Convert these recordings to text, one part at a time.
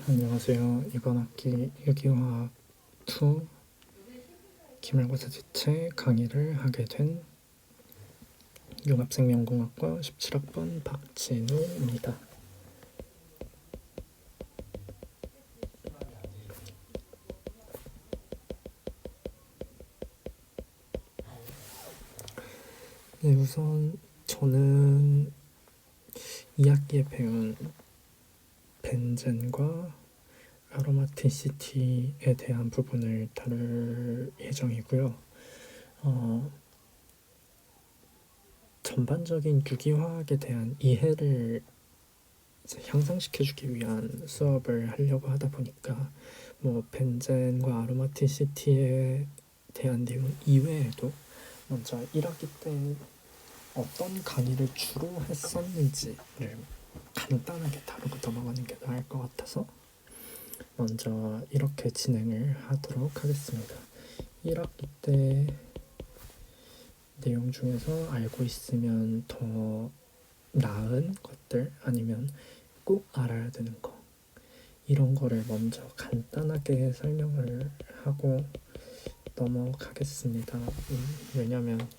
안녕하세요. 이번 학기 유기화학 2 기말고사 지체 강의를 하게 된 융합생명공학과 17학번 박진우입니다. 네, 우선 저는 2학기에 배운 벤젠과 아로마티시티에 대한 부분을 다룰 예정이고요. 전반적인 유기화학에 대한 이해를 향상시켜주기 위한 수업을 하려고 하다 보니까 벤젠과 아로마티시티에 대한 내용 이외에도 먼저 1학기 때 어떤 강의를 주로 했었는지를 간단하게 다루고 넘어가는 게 나을 것 같아서 먼저 이렇게 진행을 하도록 하겠습니다. 1학기 때 내용 중에서 알고 있으면 더 나은 것들 아니면 꼭 알아야 되는 거 이런 거를 먼저 간단하게 설명을 하고 넘어가겠습니다. 왜냐면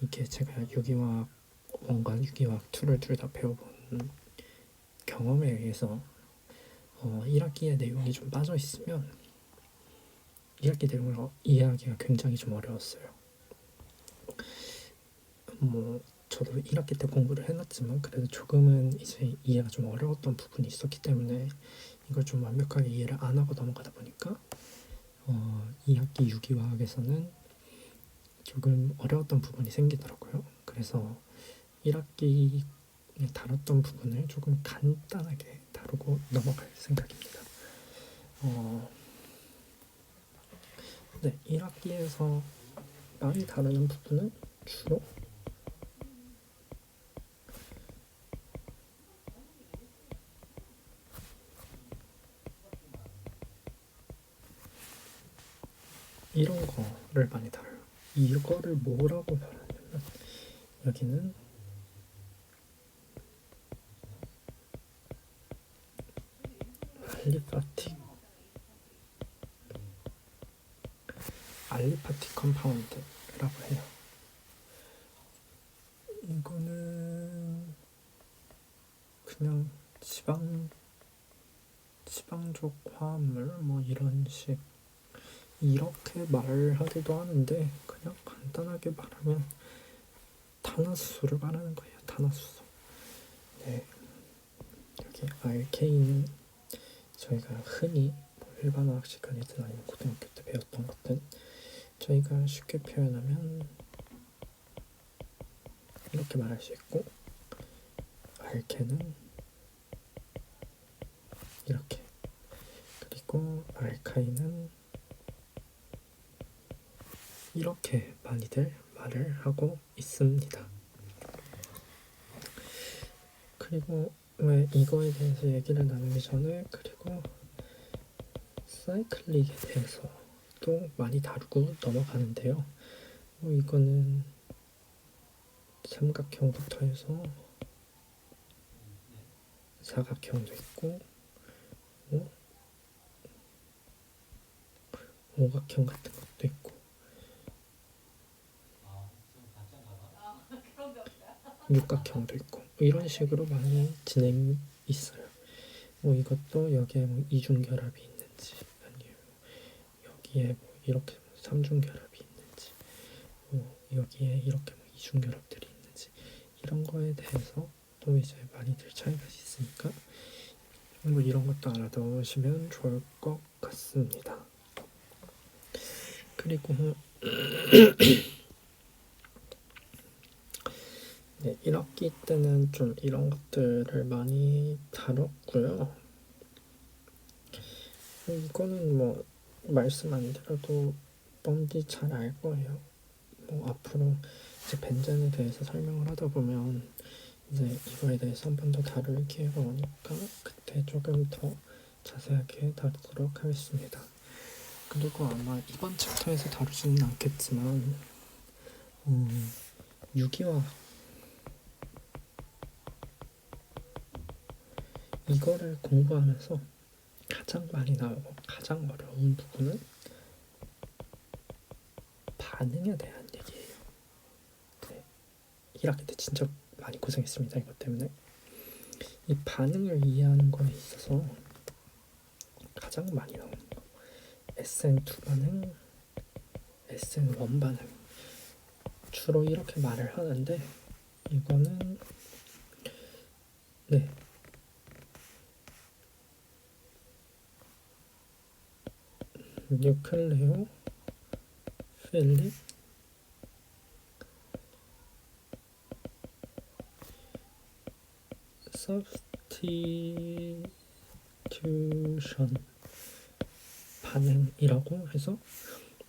이게 제가 유기화학 1과 유기화학 2를 둘 다 배워본 경험에 의해서 1학기의 내용이 좀 빠져 있으면 2학기 내용을 이해하기가 굉장히 좀 어려웠어요. 저도 1학기 때 공부를 해놨지만 그래도 조금은 이제 이해가 좀 어려웠던 부분이 있었기 때문에 이걸 좀 완벽하게 이해를 안 하고 넘어가다 보니까 2학기 유기화학에서는 조금 어려웠던 부분이 생기더라고요. 그래서 1학기에 다뤘던 부분을 조금 간단하게 다루고 넘어갈 생각입니다. 네, 1학기에서 많이 다루는 부분은 주로 이런 거를 많이 다뤄요. 이거를 뭐라고 말하냐면 여기는 알리파틱 컴파운드라고 해요. 이거는 그냥 지방족 화합물 이런 식 이렇게 말하기도 하는데 그냥 간단하게 말하면 탄화수소를 말하는 거예요. 탄화수소. 네, 여기 알케인은 저희가 흔히 일반화학 시간이든 아니면 고등학교 때 배웠던 것들 저희가 쉽게 표현하면 이렇게 말할 수 있고 알케는 이렇게 그리고 알카인은 이렇게 많이들 말을 하고 있습니다. 그리고 왜 이거에 대해서 얘기를 나누기 전에 그리고 사이클릭에 대해서도 많이 다루고 넘어가는데요. 이거는 삼각형부터 해서 사각형도 있고 오각형 같은 것도 있고 육각형도 있고 이런 식으로 많이 진행이 있어요. 이것도 여기에 이중결합이 있는지 아니면 여기에 이렇게 삼중결합이 있는지 여기에 이렇게 이중결합들이 있는지 이런 거에 대해서 또 이제 많이들 차이가 있으니까 이런 것도 알아두시면 좋을 것 같습니다. 그리고 네, 1학기 때는 좀 이런 것들을 많이 다뤘고요. 이거는 말씀 안 드려도 뭔지 잘 알 거예요. 앞으로 이제 벤젠에 대해서 설명을 하다 보면 이제 이거에 대해서 한 번 더 다룰 기회가 오니까 그때 조금 더 자세하게 다루도록 하겠습니다. 그리고 아마 이번 챕터에서 다루지는 않겠지만 유기화학 이거를 공부하면서 가장 많이 나오고 가장 어려운 부분은 반응에 대한 얘기예요. 네, 1학기 때 진짜 많이 고생했습니다. 이것 때문에 이 반응을 이해하는 거에 있어서 가장 많이 나오는 거 SN2 반응, SN1 반응 주로 이렇게 말을 하는데 이거는 네 뉴클레오 필립 substitution 반응이라고 해서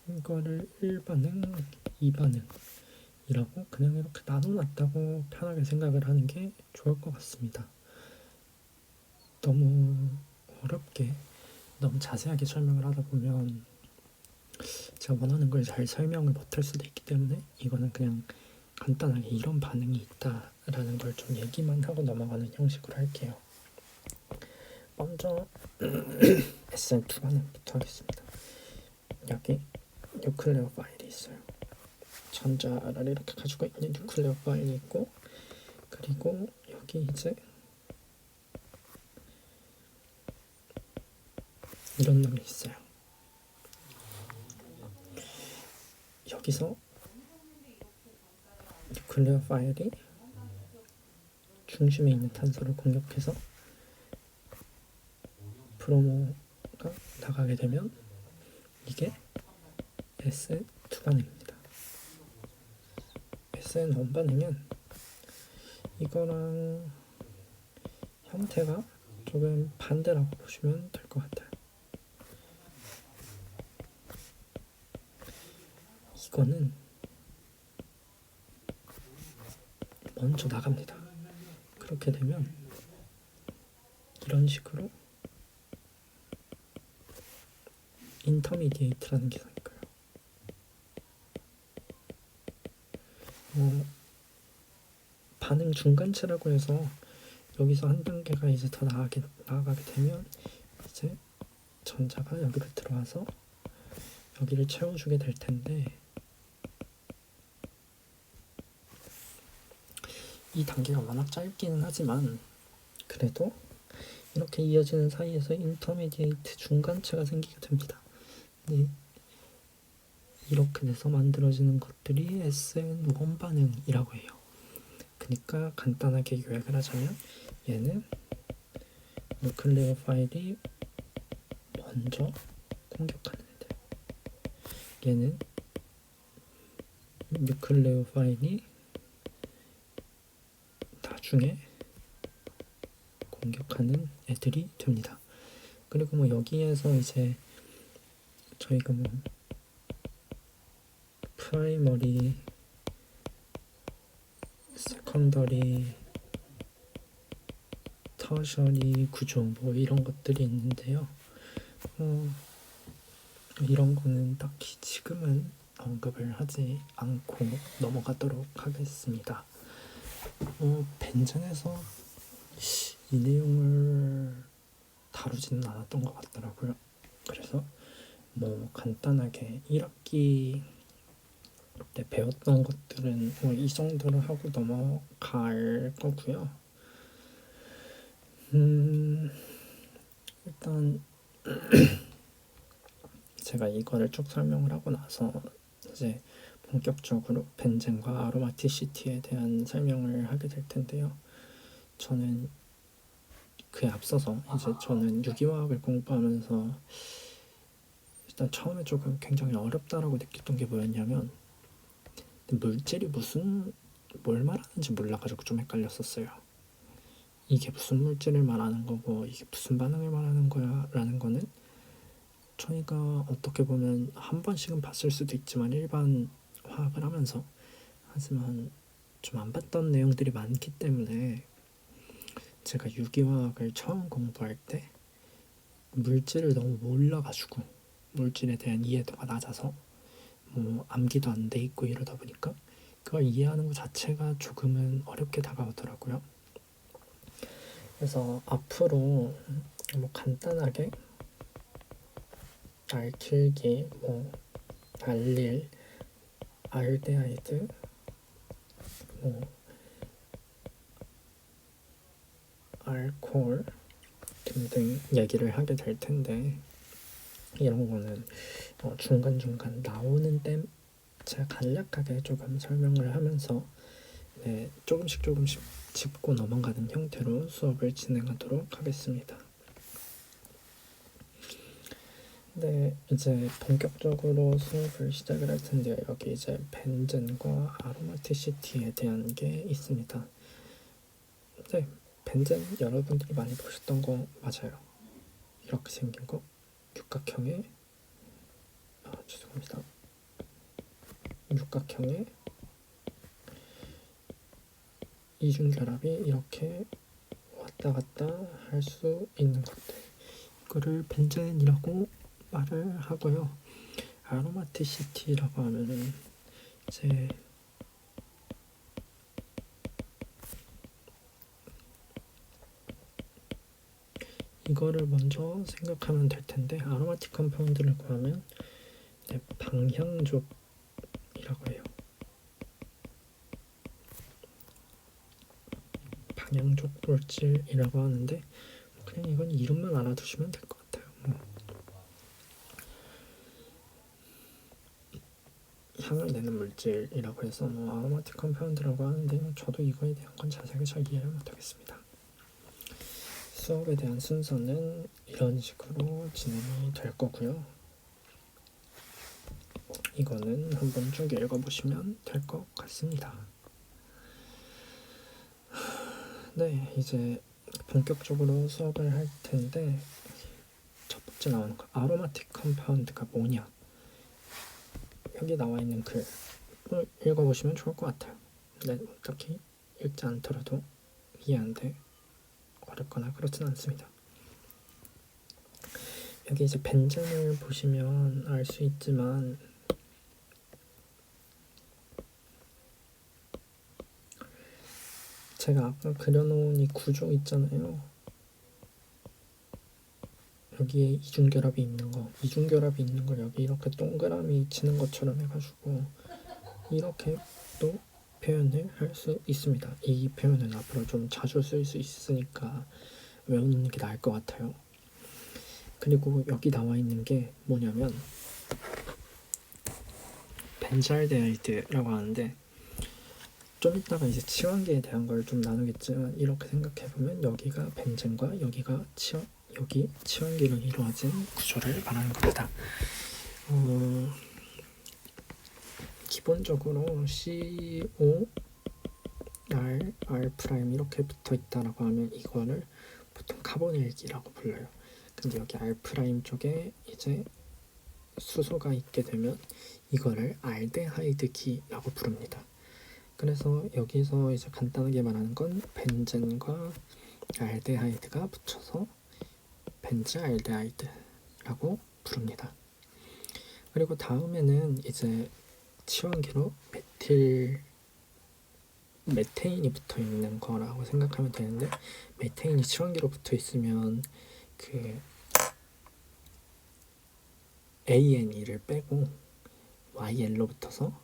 이거를 1반응, 2반응이라고 그냥 이렇게 나눠놨다고 편하게 생각을 하는 게 좋을 것 같습니다. 너무 어렵게 너무 자세하게 설명을 하다 보면 제가 원하는 걸 잘 설명을 못할 수도 있기 때문에 이거는 그냥 간단하게 이런 반응이 있다라는 걸 좀 얘기만 하고 넘어가는 형식으로 할게요. 먼저 SN2 반응부터 하겠습니다. 여기 뉴클레오 파일이 있어요. 전자를 이렇게 가지고 있는 뉴클레오 파일이 있고 그리고 여기 이제 이런 놈이 있어요. 여기서 뉴클레오 파일이 중심에 있는 탄소를 공격해서 브로모가 나가게 되면 이게 SN2 반응입니다. SN1 반응은 이거랑 형태가 조금 반대라고 보시면 될 것 같아요. 이거는 먼저 나갑니다. 그렇게 되면 이런 식으로 인터미디에이트라는 게 생겨요. 반응 중간체라고 해서 여기서 한 단계가 이제 더 나아가게 되면 이제 전자가 여기로 들어와서 여기를 채워주게 될 텐데 이 단계가 워낙 짧기는 하지만 그래도 이렇게 이어지는 사이에서 인터미디에이트 중간체가 생기게 됩니다. 네. 이렇게 돼서 만들어지는 것들이 SN1 반응이라고 해요. 그러니까 간단하게 요약을 하자면 얘는 뉴클레오 파일이 먼저 공격하는 애들, 얘는 뉴클레오 파일이 나중에 공격하는 애들이 됩니다. 그리고 뭐 여기에서 이제 저희가 뭐 프라이머리, 세컨더리, 터셔리 구조 뭐 이런 것들이 있는데요. 이런 거는 딱히 지금은 언급을 하지 않고 넘어가도록 하겠습니다. 벤젠에서 이 내용을 다루지는 않았던 것 같더라고요. 그래서 뭐 간단하게 1학기 때 배웠던 것들은 뭐 이 정도로 하고 넘어갈 거고요. 일단 제가 이거를 쭉 설명을 하고 나서 이제 본격적으로 벤젠과 아로마티시티에 대한 설명을 하게 될 텐데요. 저는 그에 앞서서 이제 저는 유기화학을 공부하면서 일단 처음에 조금 굉장히 어렵다라고 느꼈던 게 뭐였냐면 물질이 뭘 말하는지 몰라가지고 좀 헷갈렸었어요. 이게 무슨 물질을 말하는 거고 이게 무슨 반응을 말하는 거야 라는 거는 저희가 어떻게 보면 한 번씩은 봤을 수도 있지만 일반 화학을 하면서 하지만 좀 안 봤던 내용들이 많기 때문에 제가 유기화학을 처음 공부할 때 물질을 너무 몰라가지고 물질에 대한 이해도가 낮아서 뭐 암기도 안 돼 있고 이러다 보니까 그걸 이해하는 것 자체가 조금은 어렵게 다가오더라고요. 그래서 앞으로 뭐 간단하게 알킬기, 뭐 알릴, 알데하이드, 뭐 알코올 등등 얘기를 하게 될 텐데, 이런 거는 중간중간 나오는 때 제가 간략하게 조금 설명을 하면서 조금씩 짚고 넘어가는 형태로 수업을 진행하도록 하겠습니다. 네, 이제 본격적으로 수업을 시작을 할 텐데요. 여기 이제 벤젠과 아로마티시티에 대한 게 있습니다. 네, 벤젠 여러분들이 많이 보셨던 거 맞아요. 이렇게 생긴 거, 육각형의 죄송합니다. 육각형의 이중결합이 이렇게 왔다 갔다 할 수 있는 것들, 이거를 벤젠이라고 말을 하고요. 아로마티시티라고 하면은 이제 이거를 먼저 생각하면 될 텐데, 아로마틱 컴파운드를 구하면 방향족이라고 해요. 방향족 물질이라고 하는데, 그냥 이건 이름만 알아두시면 될 것 같아요. 향을 내는 물질이라고 해서 아로마틱 컴파운드라고 하는데, 저도 이거에 대한 건 자세하게 잘 이해를 못하겠습니다. 수업에 대한 순서는 이런 식으로 진행이 될 거고요. 이거는 한번 쭉 읽어보시면 될 것 같습니다. 네, 이제 본격적으로 수업을 할 텐데, 첫 번째 나오는 거, 아로마틱 컴파운드가 뭐냐? 여기 나와 있는 글을 읽어보시면 좋을 것 같아요. 네, 딱히 읽지 않더라도 이해하는데 어렵거나 그렇진 않습니다. 여기 이제 벤젠을 보시면 알 수 있지만, 제가 아까 그려놓은 이 구조 있잖아요. 여기에 이중결합이 있는 걸 여기 이렇게 동그라미 치는 것처럼 해가지고 이렇게 또 표현을 할 수 있습니다. 이 표현은 앞으로 좀 자주 쓸 수 있으니까 외우는 게 나을 것 같아요. 그리고 여기 나와 있는 게 뭐냐면 벤잘데하이드라고 하는데, 좀 이따가 이제 치환기에 대한 걸 좀 나누겠지만, 이렇게 생각해보면 여기가 벤젠과 여기 치환기로 이루어진 구조를 말하는 겁니다. 기본적으로 CO, R 프라임 이렇게 붙어 있다라고 하면 이거를 보통 카본일기라고 불러요. 근데 여기 R 프라임 쪽에 이제 수소가 있게 되면 이거를 알데하이드기라고 부릅니다. 그래서 여기서 이제 간단하게 말하는 건 벤젠과 알데하이드가 붙여서 벤즈알데하이드라고 부릅니다. 그리고 다음에는 이제 치환기로 메테인이 붙어 있는 거라고 생각하면 되는데, 메테인이 치환기로 붙어 있으면 그 ANE를 빼고 YL로 붙어서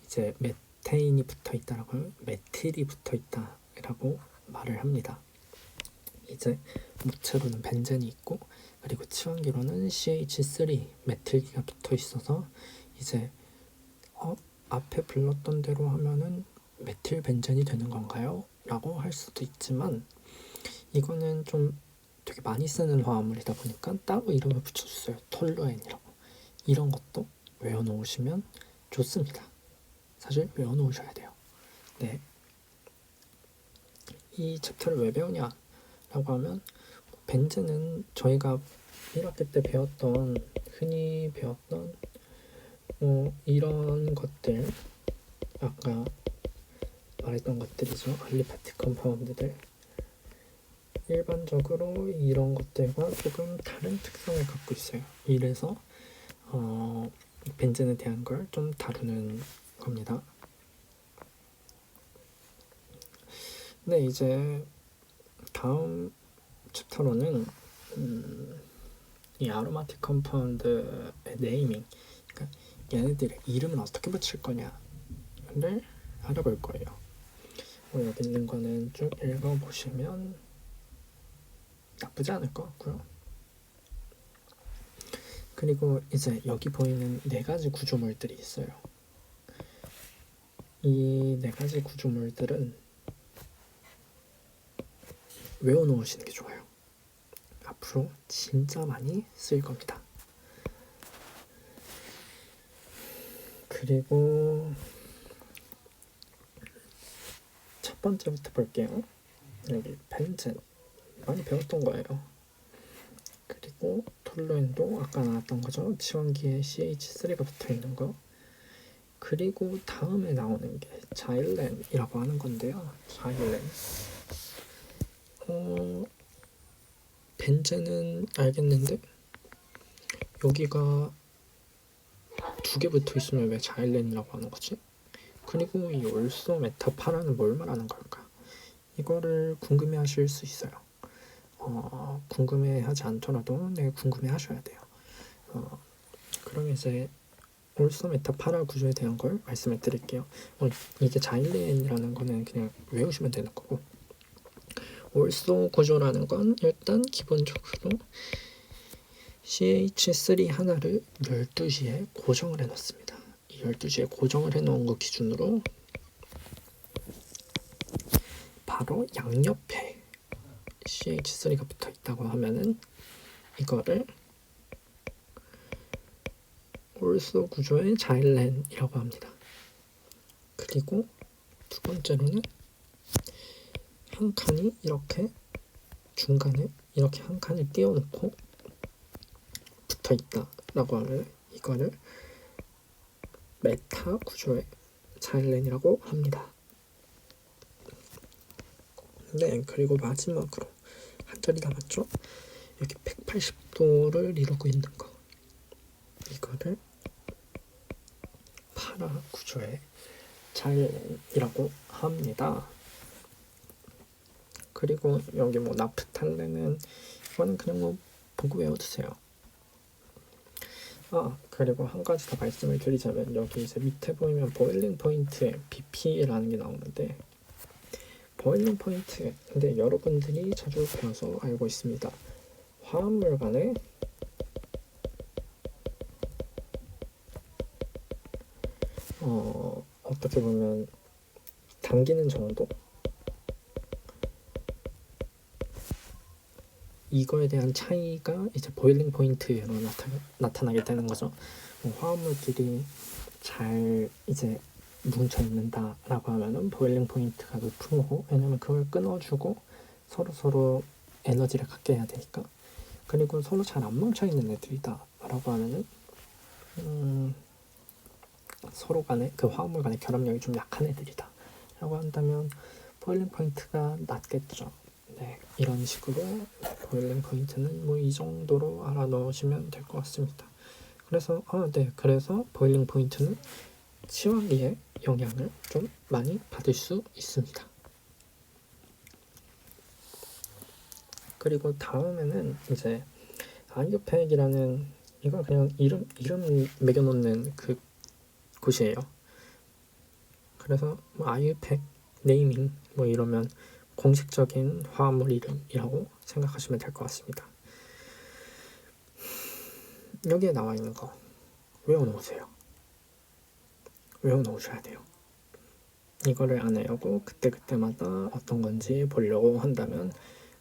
이제 메테인이 붙어 있다라고 하면 메틸이 붙어 있다라고 말을 합니다. 이제 무채로는 벤젠이 있고, 그리고 치환기로는 CH3 메틸기가 붙어 있어서 이제 앞에 불렀던 대로 하면은 메틸 벤젠이 되는 건가요? 라고 할 수도 있지만, 이거는 좀 되게 많이 쓰는 화합물이다 보니까 따로 이름을 붙여줬어요. 톨루엔이라고. 이런 것도 외워놓으시면 좋습니다. 사실 외워놓으셔야 돼요. 네, 이 챕터를 왜 배우냐 라고 하면, 벤젠은 저희가 1학기 때 흔히 배웠던 이런 것들, 아까 말했던 것들이죠. 알리파틱 컴파운드들, 일반적으로 이런 것들과 조금 다른 특성을 갖고 있어요. 이래서 벤젠에 대한 걸 좀 다루는 겁니다. 네, 이제 다음 챕터로는 이 아로마틱 컴파운드의 네이밍, 그러니까 얘네들의 이름을 어떻게 붙일 거냐를 알아볼 거예요. 여기 있는 거는 쭉 읽어보시면 나쁘지 않을 것 같고요. 그리고 이제 여기 보이는 4가지 구조물들이 있어요. 이 4가지 구조물들은 외워놓으시는 게 좋아요. 앞으로 진짜 많이 쓰일 겁니다. 그리고 첫 번째부터 볼게요. 여기 벤젠 많이 배웠던 거예요. 그리고 톨루엔도 아까 나왔던 거죠. 치원기에 CH3가 붙어 있는 거. 그리고 다음에 나오는 게 자일렌이라고 하는 건데요. 자일렌. 벤젠은 알겠는데 여기가 2개 붙어 있으면 왜 자일렌이라고 하는 거지? 그리고 이 올소 메타파라는 뭘 말하는 걸까? 이거를 궁금해하실 수 있어요. 궁금해하지 않더라도 궁금해하셔야 돼요. 그럼 이제 올소 메타파라 구조에 대한 걸 말씀을 드릴게요. 이게 자일렌이라는 거는 그냥 외우시면 되는 거고, 올소 구조라는 건 일단 기본적으로 CH3 하나를 12시에 고정을 해놓습니다. 이 12시에 고정을 해놓은 거 기준으로 바로 양옆에 CH3가 붙어 있다고 하면은 이거를 올소 구조의 자일렌이라고 합니다. 그리고 두 번째로는 한 칸이 이렇게 중간에 이렇게 한 칸을 띄워놓고 붙어 있다라고 하면 이거를 메타 구조의 자일렌이라고 합니다. 네, 그리고 마지막으로 한 자리 남았죠? 여기 180도를 이루고 있는 거, 이거를 파라 구조의 자일렌이라고 합니다. 그리고 여기 뭐 나프탈렌은 이거는 그냥 보고 외워두세요. 그리고 한 가지 더 말씀을 드리자면 여기 이제 밑에 보이면 보일링 포인트에 BP라는 게 나오는데, 보일링 포인트, 근데 여러분들이 자주 배워서 알고 있습니다. 화합물 간에 어떻게 보면 당기는 정도? 이거에 대한 차이가 이제 보일링 포인트로 나타나게 되는 거죠. 화합물끼리 잘 이제 뭉쳐 있는다라고 하면은 보일링 포인트가 높은 거고, 왜냐면 그걸 끊어주고 서로 에너지를 갖게 해야 되니까. 그리고 서로 잘 안 뭉쳐 있는 애들이다라고 하면은 서로 간에 그 화합물 간의 결합력이 좀 약한 애들이다라고 한다면 보일링 포인트가 낮겠죠. 네, 이런 식으로 보일링 포인트는 뭐 이 정도로 알아놓으시면 될 것 같습니다. 그래서 그래서 보일링 포인트는 치환기의 영향을 좀 많이 받을 수 있습니다. 그리고 다음에는 이제 아이유팩이라는, 이건 그냥 이름 매겨놓는 그 곳이에요. 그래서 뭐 아이유팩 네이밍 뭐 이러면 공식적인 화합물 이름이라고 생각하시면 될 것 같습니다. 여기에 나와 있는 거 외워놓으세요. 외워놓으셔야 돼요. 이거를 안 외우고 그때마다 어떤 건지 보려고 한다면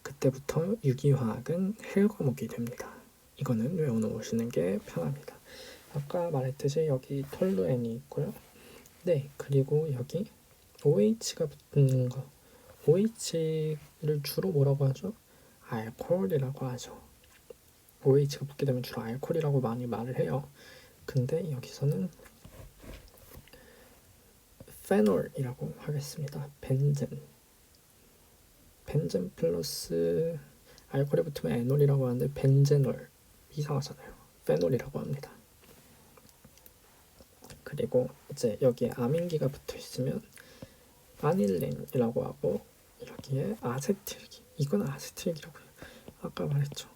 그때부터 유기화학은 헬 과목이 됩니다. 이거는 외워놓으시는 게 편합니다. 아까 말했듯이 여기 톨루엔이 있고요. 네, 그리고 여기 OH가 붙는 거, OH를 주로 뭐라고 하죠? 알코올이라고 하죠. OH가 붙게 되면 주로 알코올이라고 많이 말을 해요. 근데 여기서는 페놀이라고 하겠습니다. 벤젠 플러스 알코올에 붙으면 에놀이라고 하는데 벤제놀 이상하잖아요. 페놀이라고 합니다. 그리고 이제 여기에 아민기가 붙어 있으면 아닐린이라고 하고, 여기에 아세틸기, 이건 아세틸기라고 해요. 아까 말했죠.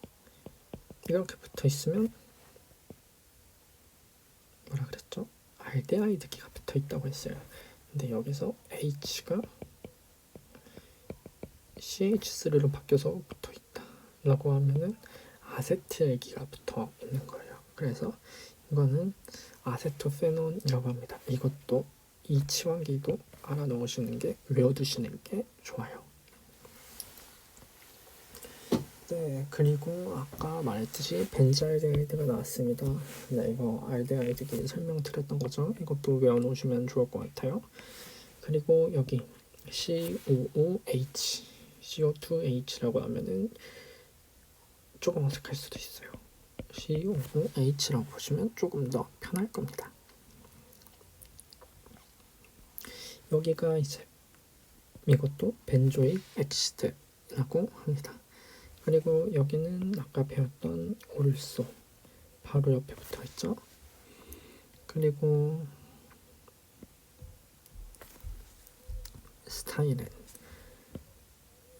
이렇게 붙어 있으면 뭐라 그랬죠? 알데하이드기가 붙어 있다고 했어요. 근데 여기서 H가 CH3로 바뀌어서 붙어 있다 라고 하면은 아세틸기가 붙어 있는 거예요. 그래서 이거는 아세토페논이라고 합니다. 이것도 이 치환기도 알아놓으시는 게, 외워두시는 게 좋아요. 네, 그리고 아까 말했듯이 벤자알데하이드가 나왔습니다. 네, 이거 알데하이드기 설명드렸던 거죠. 이것도 외워놓으시면 좋을 것 같아요. 그리고 여기 COOH, CO2H라고 하면은 조금 어색할 수도 있어요. COOH라고 보시면 조금 더 편할 겁니다. 여기가 이제 이것도 벤조익 엑시드라고 합니다. 그리고 여기는 아까 배웠던 올소 바로 옆에 붙어 있죠. 그리고 스타이렌,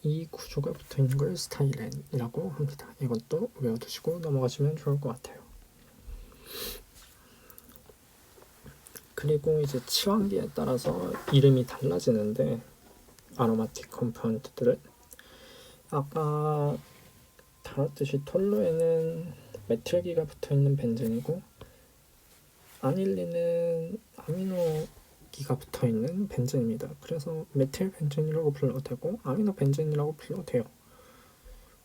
이 구조가 붙어 있는 걸 스타이렌이라고 합니다. 이것도 외워두시고 넘어가시면 좋을 것 같아요. 그리고 이제 치환기에 따라서 이름이 달라지는데, 아로마틱 컴파운드들은 아까 다뤘듯이 톨루에는 메틸기가 붙어있는 벤젠이고 아닐린은 아미노기가 붙어있는 벤젠입니다. 그래서 메틸 벤젠이라고 불러도 되고 아미노 벤젠이라고 불러도 돼요.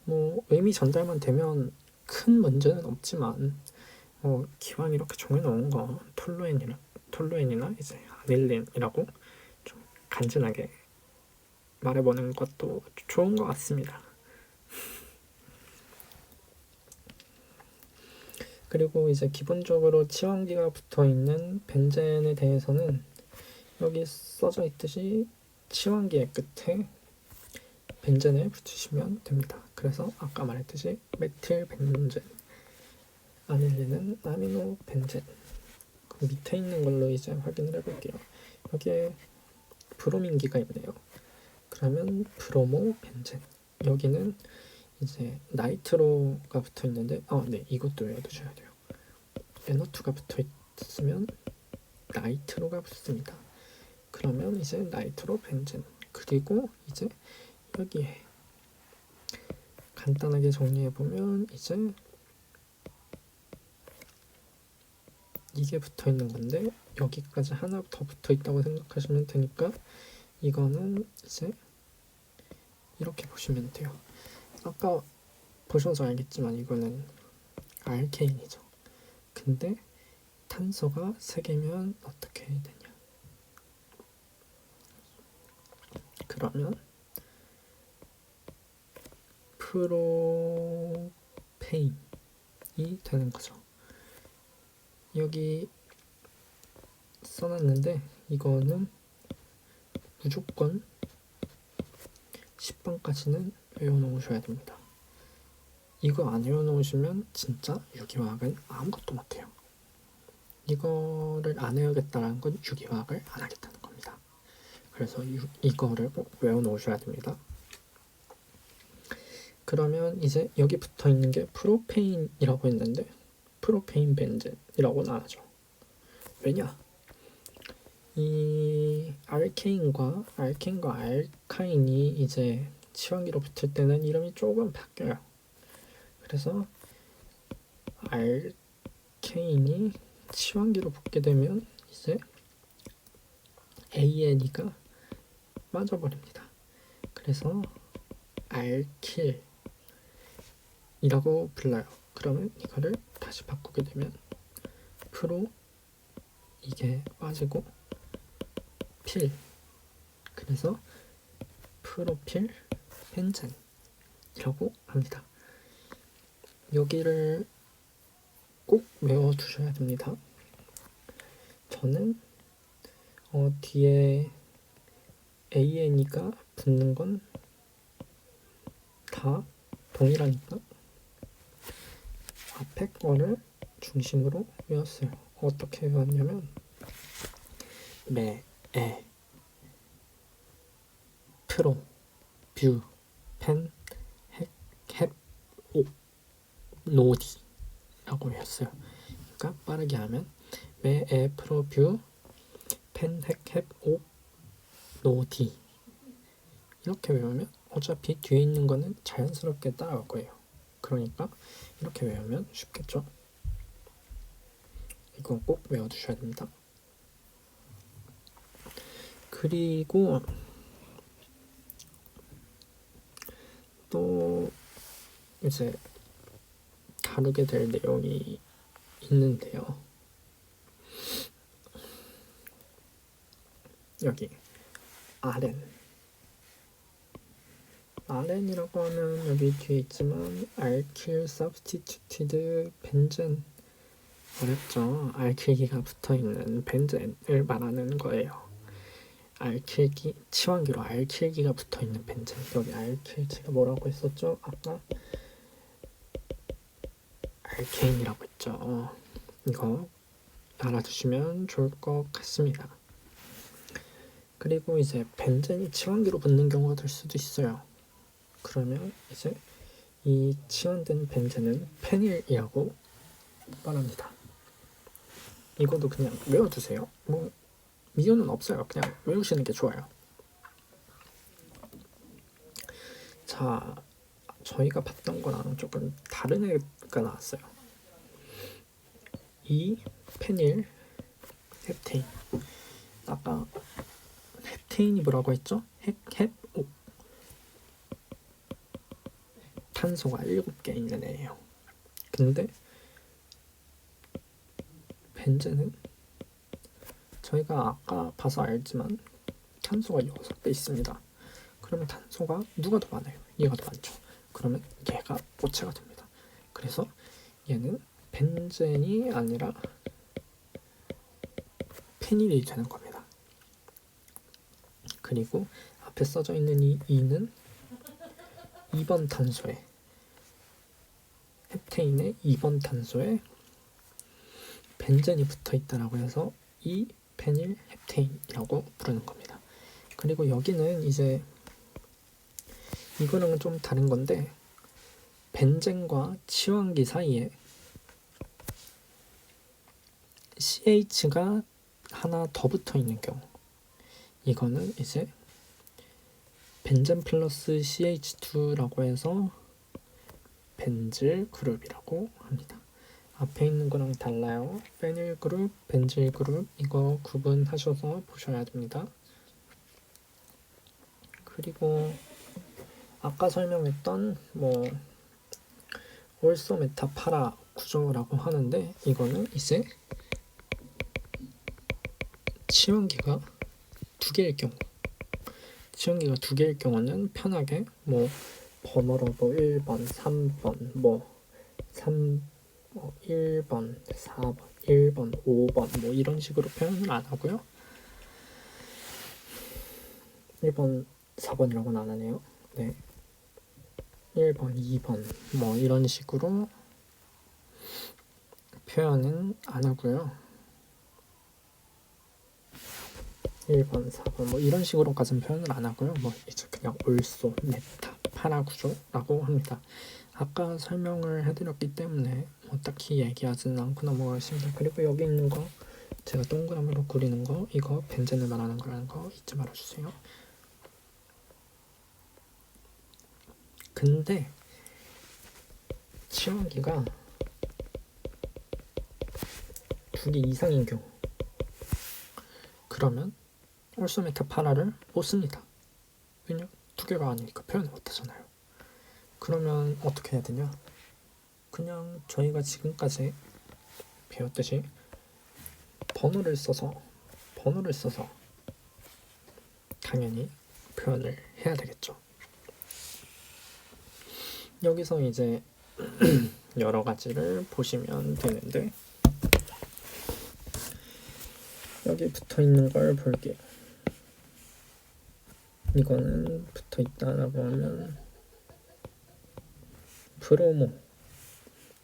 뭐 의미 전달만 되면 큰 문제는 없지만 기왕 이렇게 정해놓은 거 톨루엔이나 이제 아닐린이라고 좀 간지나게 말해보는 것도 좋은 것 같습니다. 그리고 이제 기본적으로 치환기가 붙어있는 벤젠에 대해서는 여기 써져 있듯이 치환기의 끝에 벤젠을 붙이시면 됩니다. 그래서 아까 말했듯이 메틸 벤젠, 아닐린은 아미노 벤젠. 그 밑에 있는 걸로 이제 확인을 해볼게요. 여기에 브로민기가 있네요. 그러면 브로모 벤젠. 여기는 이제 나이트로가 붙어 있는데, 네, 이것도 외워두셔야 돼요. NO2가 붙어 있으면 나이트로가 붙습니다. 그러면 이제 나이트로 벤젠. 그리고 이제 여기에 간단하게 정리해 보면 이제 이게 붙어 있는 건데 여기까지 하나 더 붙어 있다고 생각하시면 되니까 이거는 이제 이렇게 보시면 돼요. 아까 보셔서 알겠지만 이거는 알케인이죠. 근데 탄소가 3개면 어떻게 해야 되냐? 그러면 프로페인이 되는 거죠. 여기 써놨는데 이거는 무조건 10번까지는 외워놓으셔야 됩니다. 이거 안 외워놓으시면 진짜 유기화학은 아무것도 못해요. 이거를 안 외우겠다는 건 유기화학을 안 하겠다는 겁니다. 그래서 이거를 꼭 외워놓으셔야 됩니다. 그러면 이제 여기 붙어 있는 게 프로페인이라고 했는데 프로페인 벤젠이라고는 안 하죠. 왜냐? 이 알케인과 알카인이 이제 치환기로 붙을 때는 이름이 조금 바뀌어요. 그래서 알케인이 치환기로 붙게 되면 이제 AN이가 빠져버립니다. 그래서 알킬이라고 불러요. 그러면 이거를 다시 바꾸게 되면 프로 이게 빠지고 필, 그래서 프로필 벤젠이라고 합니다. 여기를 꼭 외워두셔야 됩니다. 저는 뒤에 AN이가 붙는 건 다 동일하니까 앞에 거를 중심으로 외웠어요. 어떻게 외웠냐면 매, 에, 프로, 뷰, 펜, 핵, 햅, 오 노디라고 했어요. 그러니까 빠르게 하면 메에 프로뷰 펜핵헵 오 노디 이렇게 외우면 어차피 뒤에 있는 거는 자연스럽게 따라올 거예요. 그러니까 이렇게 외우면 쉽겠죠? 이건 꼭 외워두셔야 됩니다. 그리고 또 이제 다루게 될 내용이 있는데요. 여기 RN이라고 하면 여기 뒤에 있지만 알킬 서브스티튜티드 벤젠 어렵죠? 알킬기가 붙어있는 벤젠을 말하는 거예요. 알킬기, 치환기로 알킬기가 붙어있는 벤젠. 여기 알킬 제가 뭐라고 했었죠? 아까 알케인이라고 했죠. 이거 알아두시면 좋을 것 같습니다. 그리고 이제 벤젠이 치환기로 붙는 경우가 될 수도 있어요. 그러면 이제 이 치환된 벤젠은 페닐이라고 말합니다. 이것도 그냥 외워두세요. 뭐 이유는 없어요. 그냥 외우시는 게 좋아요. 자, 저희가 봤던 거랑 조금 다른 애가 나왔어요. 이 페닐 헵테인. 아까 헵테인이 뭐라고 했죠? 헵헵5 탄소가 7개 있는 애예요. 근데 벤젠은 저희가 아까 봐서 알지만 탄소가 6개 있습니다. 그러면 탄소가 누가 더 많아요? 얘가 더 많죠. 그러면 얘가 오체가 됩니다. 그래서 얘는 벤젠이 아니라 페닐이 되는 겁니다. 그리고 앞에 써져 있는 이 2는 2번 탄소에 헵테인의 2번 탄소에 벤젠이 붙어 있다라고 해서 이 페닐 헵테인이라고 부르는 겁니다. 그리고 여기는 이제 이거랑은 좀 다른 건데 벤젠과 치환기 사이에 CH가 하나 더 붙어 있는 경우 이거는 이제 벤젠 플러스 CH2라고 해서 벤질 그룹이라고 합니다. 앞에 있는 거랑 달라요. 페닐 그룹, 벤질 그룹 이거 구분하셔서 보셔야 됩니다. 그리고 아까 설명했던 뭐 올소 메타 파라 구조라고 하는데 이거는 이제 치환기가 두 개일 경우 치환기가 두 개일 경우는 편하게 뭐 번호로도 1번, 3번, 뭐 1번, 4번, 1번, 5번 뭐 이런 식으로 표현을 안 하고요. 1번, 4번이라고는 안 하네요. 네. 1번, 2번 뭐 이런 식으로 표현은 안 하고요. 1번, 4번 뭐 이런 식으로까지는 표현을 안 하고요. 뭐 이제 그냥 올소, 메타, 파라 구조라고 합니다. 아까 설명을 해드렸기 때문에 뭐 딱히 얘기하지는 않고 넘어가겠습니다. 그리고 여기 있는 거 제가 동그라미로 그리는 거 이거 벤젠을 말하는 거라는 거 잊지 말아주세요. 근데 치환기가 2개 이상인 경우 그러면 올소 메타 파라를 못 씁니다. 왜냐? 2개가 아니니까 표현을 못 하잖아요. 그러면 어떻게 해야 되냐? 그냥 저희가 지금까지 배웠듯이 번호를 써서 당연히 표현을 해야 되겠죠. 여기서 이제 여러 가지를 보시면 되는데 여기 붙어 있는 걸 볼게요. 이거는 붙어 있다라고 하면 브로모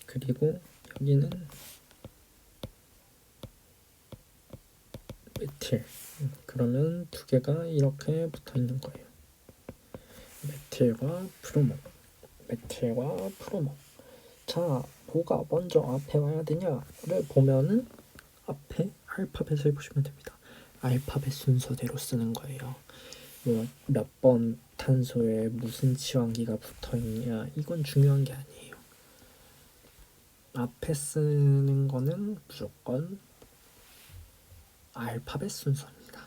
그리고 여기는 메틸 그러면 2개가 이렇게 붙어 있는 거예요. 메틸과 브로모 자, 뭐가 먼저 앞에 와야 되냐를 보면은 앞에 알파벳을 보시면 됩니다. 알파벳 순서대로 쓰는 거예요. 뭐 몇 번 탄소에 무슨 치환기가 붙어 있냐 이건 중요한 게 아니에요. 앞에 쓰는 거는 무조건 알파벳 순서입니다.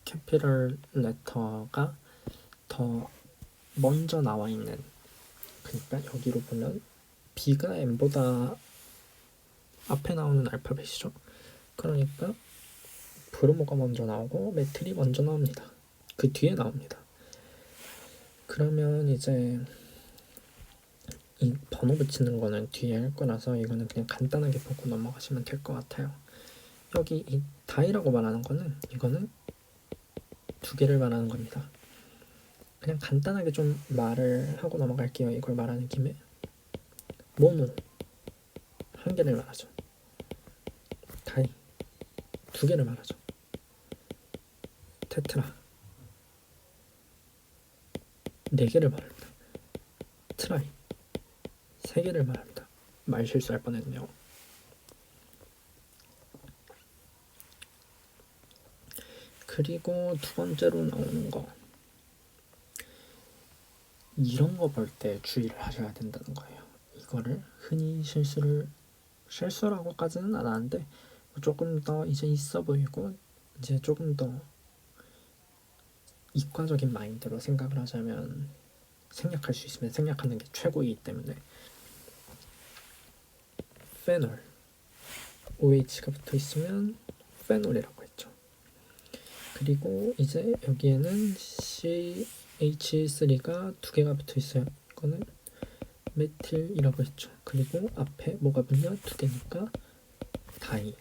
캐피털 레터가 더 먼저 나와 있는, 그러니까 여기로 보면 B가 M보다 앞에 나오는 알파벳이죠. 그러니까 브로모가 먼저 나오고 메틸이 먼저 나옵니다. 그 뒤에 나옵니다. 그러면 이제 이 번호 붙이는 거는 뒤에 할 거라서 이거는 그냥 간단하게 보고 넘어가시면 될 것 같아요. 여기 이 다이라고 말하는 거는 이거는 두 개를 말하는 겁니다. 그냥 간단하게 좀 말을 하고 넘어갈게요. 이걸 말하는 김에 모노 한 개를 말하죠. 다이 두 개를 말하죠. 테트라 네 개를 말합니다. 트라이 세 개를 말합니다. 말 실수할 뻔했네요. 그리고 두 번째로 나오는 거, 이런 거 볼 때 주의를 하셔야 된다는 거예요. 이거를 흔히 실수라고까지는 안 하는데 조금 더 이제 있어 보이고 이제 조금 더 이과적인 마인드로 생각을 하자면 생략할 수 있으면 생략하는 게 최고이기 때문에 페놀 OH가 붙어 있으면 페놀이라고 했죠. 그리고 이제 여기에는 CH3가 두 개가 붙어 있어요. 이거는 메틸이라고 했죠. 그리고 앞에 뭐가 붙냐? 두 개니까 다이.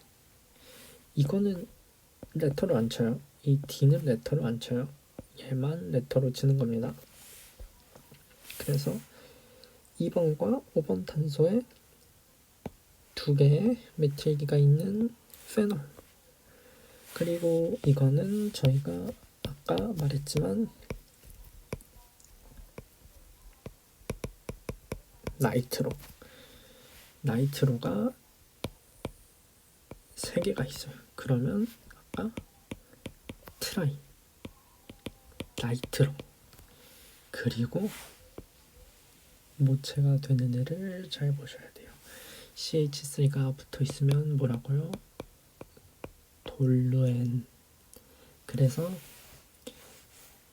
이거는 레터로 안 쳐요. 이 D는 레터로 안 쳐요. 얘만 레터로 치는 겁니다. 그래서 2번과 5번 탄소에 두 개의 메틸기가 있는 페놀. 그리고 이거는 저희가 아까 말했지만 나이트로가 3개가 있어요. 그러면 아까 트라이, 나이트로, 그리고 모체가 되는 애를 잘 보셔야 돼요. CH3가 붙어 있으면 뭐라고요? 돌루엔. 그래서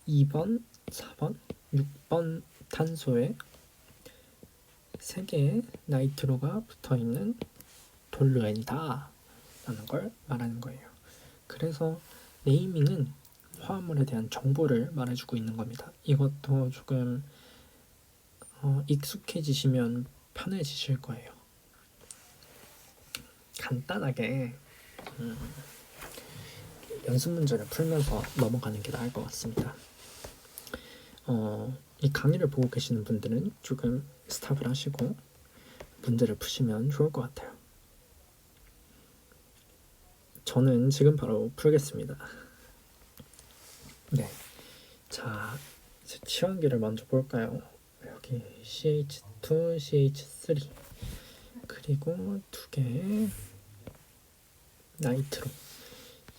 2번, 4번, 6번 탄소에 3개의 나이트로가 붙어있는 돌루엔이다 라는 걸 말하는 거예요. 그래서 네이밍은 화합물에 대한 정보를 말해주고 있는 겁니다. 이것도 조금 익숙해지시면 편해지실 거예요. 간단하게 연습 문제를 풀면서 넘어가는 게 나을 것 같습니다. 이 강의를 보고 계시는 분들은 조금 스탑을 하시고 문제를 푸시면 좋을 것 같아요. 저는 지금 바로 풀겠습니다. 네, 자 이제 치환기를 먼저 볼까요? 여기 CH2, CH3 그리고 두 개의 나이트로.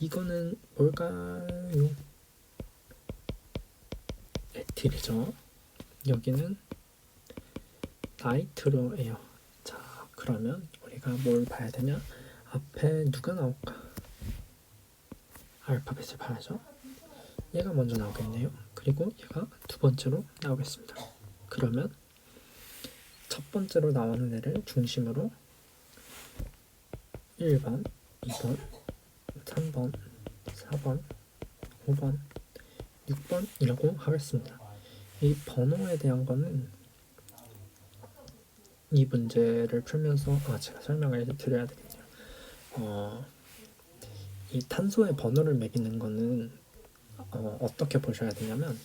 이거는 뭘까요? 에틸이죠. 여기는 나이트로예요. 자, 그러면 우리가 뭘 봐야 되냐? 앞에 누가 나올까? 알파벳을 봐야죠. 얘가 먼저 나오겠네요. 그리고 얘가 두 번째로 나오겠습니다. 그러면 첫 번째로 나오는 애를 중심으로 1번, 2번, 3번, 4번, 5번, 6번이라고 하겠습니다. 이 번호에 대한 거는 이 문제를 풀면서 제가 설명을 드려야 되겠네요. 이 탄소의 번호를 매기는 거는 어떻게 보셔야 되냐면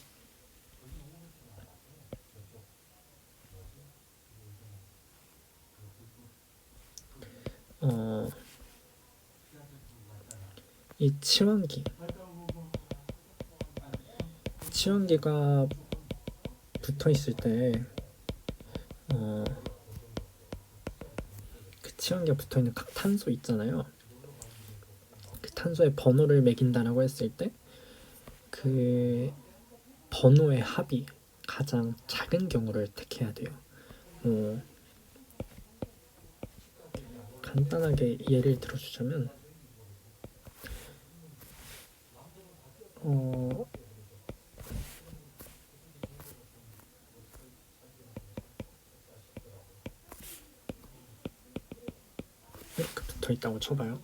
이 치환기가 붙어 있을 때 치환기가 붙어있는 각 탄소 있잖아요. 그 탄소의 번호를 매긴다라고 했을 때 그 번호의 합이 가장 작은 경우를 택해야 돼요. 뭐 간단하게 예를 들어주자면 이렇게 붙어있다고 쳐봐요.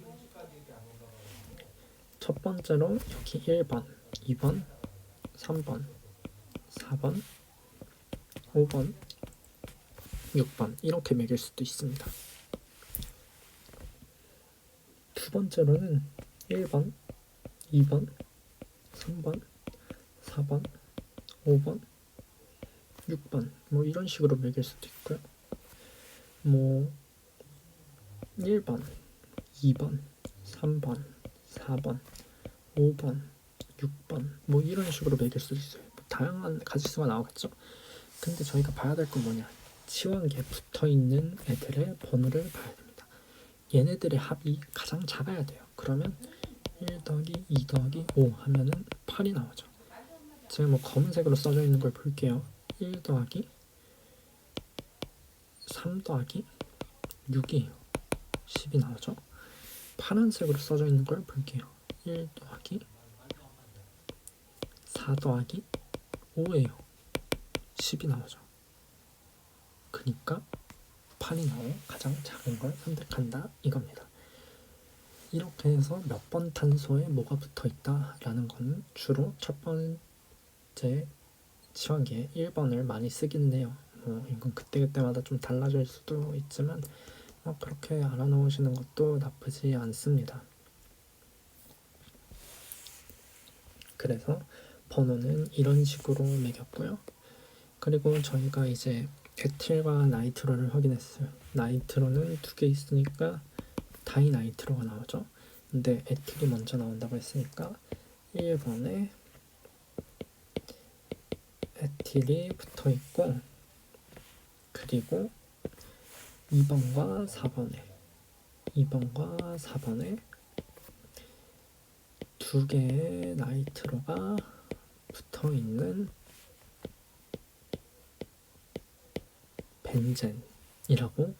첫 번째로 여기 1번, 2번, 3번, 4번, 5번, 6번 이렇게 매길 수도 있습니다. 두 번째로는 1번, 2번, 3번, 4번, 5번, 6번 뭐 이런 식으로 매길 수도 있고요. 뭐 1번, 2번, 3번, 4번, 5번, 6번 뭐 이런 식으로 매길 수도 있어요. 뭐 다양한 가지수가 나오겠죠. 근데 저희가 봐야 될 건 뭐냐, 치환기에 붙어있는 애들의 번호를 봐야 됩니다. 얘네들의 합이 가장 작아야 돼요. 그러면 1 더하기 2 더하기 5 하면은 8이 나오죠. 제가 뭐 검은색으로 써져 있는 걸 볼게요. 1 더하기 3 더하기 6이에요. 10이 나오죠. 파란색으로 써져 있는 걸 볼게요. 1 더하기 4 더하기 5예요. 10이 나오죠. 그러니까 8이 나오고 가장 작은 걸 선택한다 이겁니다. 이렇게 해서 몇 번 탄소에 뭐가 붙어있다 라는 건 주로 첫 번째 치환기에 1번을 많이 쓰기는 해요. 이건 그때그때마다 좀 달라질 수도 있지만 그렇게 알아놓으시는 것도 나쁘지 않습니다. 그래서 번호는 이런 식으로 매겼고요. 그리고 저희가 이제 에틸과 나이트로를 확인했어요. 나이트로는 2개 있으니까 다이나이트로가 나오죠. 근데 에틸이 먼저 나온다고 했으니까 1번에 에틸이 붙어있고, 그리고 2번과 4번에 두 개의 나이트로가 붙어있는 벤젠이라고